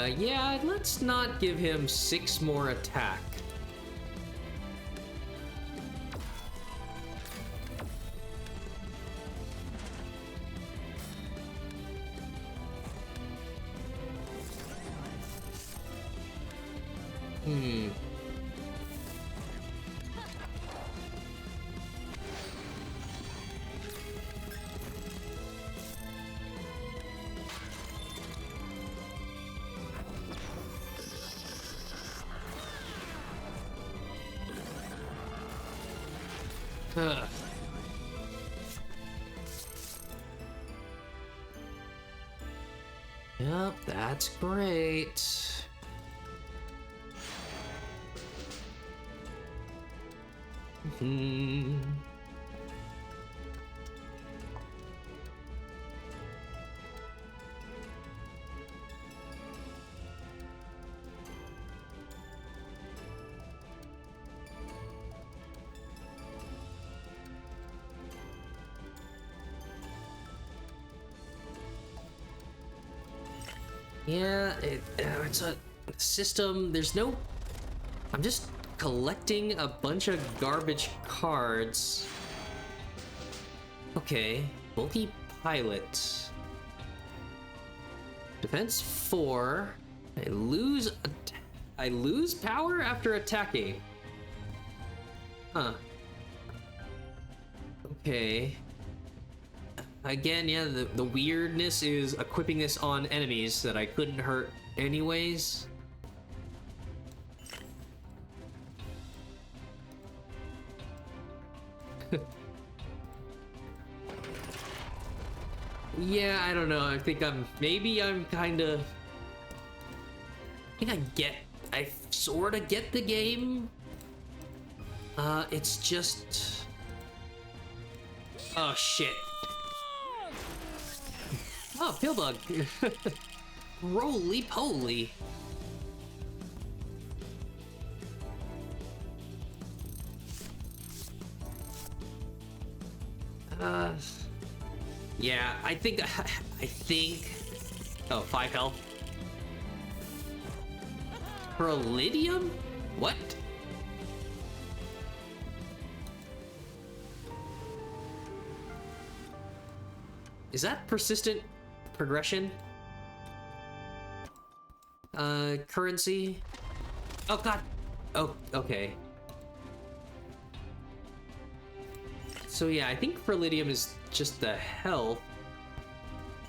Yeah, let's not give him 6 more attack. Ugh. Yep, that's great. Hmm. Yeah, it's a system. There's no... I'm just collecting a bunch of garbage cards. Okay, multi-pilot. Defense 4. I lose power after attacking. Huh. Okay. Again, yeah, the weirdness is equipping this on enemies that I couldn't hurt anyways. Yeah, I don't know. I think maybe I'm kind of... I sort of get the game. It's just... Oh, shit. Oh, Pillbug. Roly-poly. Yeah, I think... Oh, 5 health. Prolidium? What? Is that persistent progression? Currency? Oh, God. Oh, okay. So yeah, I think Prolidium is just the health.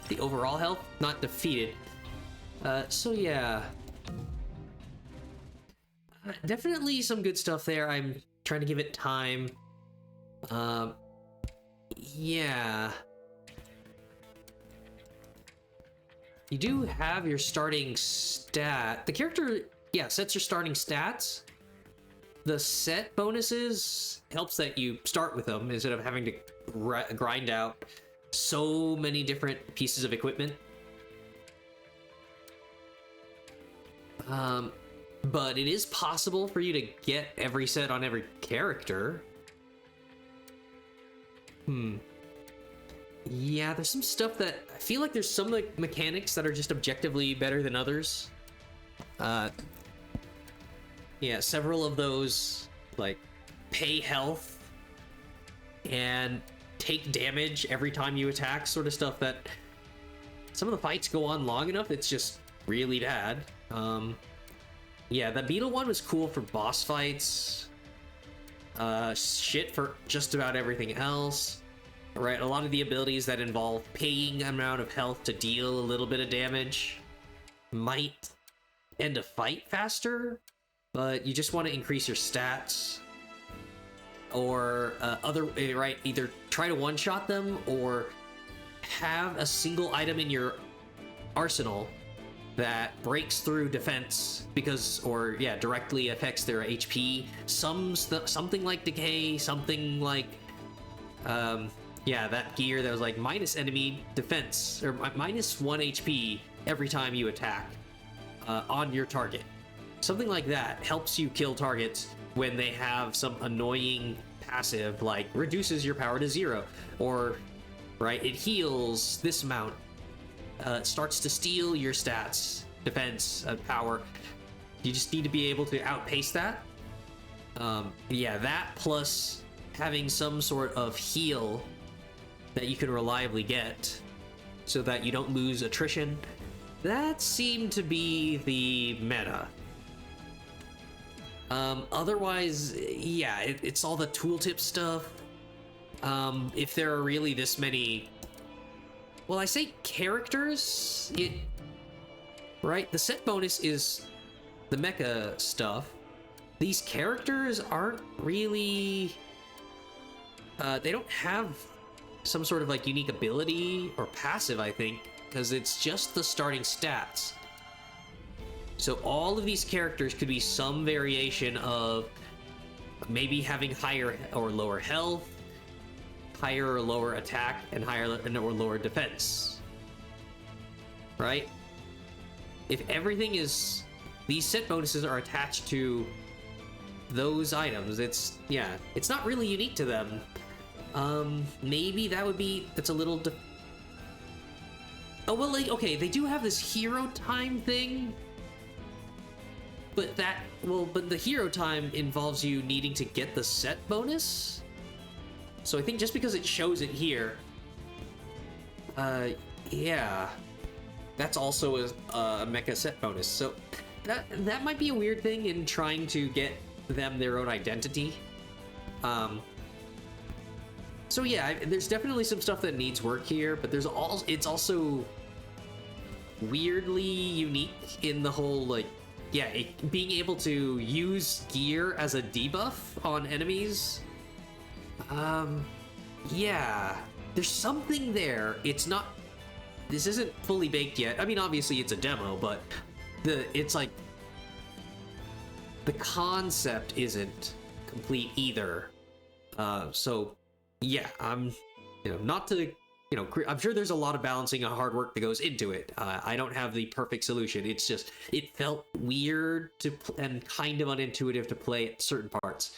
The overall health, not defeated. So yeah. Definitely some good stuff there. I'm trying to give it time. Yeah. You do have your starting stat. The character, yeah, sets your starting stats. The set bonuses helps that you start with them instead of having to grind out so many different pieces of equipment. But it is possible for you to get every set on every character. Yeah, there's some stuff that I feel like there's some like mechanics that are just objectively better than others. Yeah, several of those like pay health and take damage every time you attack sort of stuff that some of the fights go on long enough it's just really bad. Yeah, the beetle one was cool for boss fights. Shit for just about everything else. Right, a lot of the abilities that involve paying amount of health to deal a little bit of damage might end a fight faster, but you just want to increase your stats. Or right, either try to one-shot them or have a single item in your arsenal that breaks through defense directly affects their HP. Something like decay, something like yeah, that gear that was like minus enemy defense, or minus 1 HP every time you attack on your target. Something like that helps you kill targets when they have some annoying passive, like reduces your power to 0, or, right, it heals this amount, starts to steal your stats, defense and power. You just need to be able to outpace that. Yeah, that plus having some sort of heal that you can reliably get so that you don't lose attrition. That seemed to be the meta. Otherwise, yeah, it's all the tooltip stuff. If there are really this many... Well, I say characters, right? The set bonus is the mecha stuff. These characters aren't really... they don't have some sort of like unique ability or passive, I think, because it's just the starting stats. So all of these characters could be some variation of maybe having higher or lower health, higher or lower attack, and higher or lower defense. Right? If everything is... These set bonuses are attached to those items. It's not really unique to them. Maybe that would be... That's a little... Oh, well, like, okay, they do have this hero time thing. But that... Well, but the hero time involves you needing to get the set bonus? So I think just because it shows it here... yeah. That's also a mecha set bonus. So that might be a weird thing in trying to get them their own identity. So yeah, there's definitely some stuff that needs work here, but it's also weirdly unique in the whole, like, yeah, being able to use gear as a debuff on enemies. Yeah, there's something there. This isn't fully baked yet. I mean, obviously it's a demo, but it's like the concept isn't complete either. So yeah, I'm sure there's a lot of balancing and hard work that goes into it. I don't have the perfect solution. It's just, it felt weird and kind of unintuitive to play at certain parts.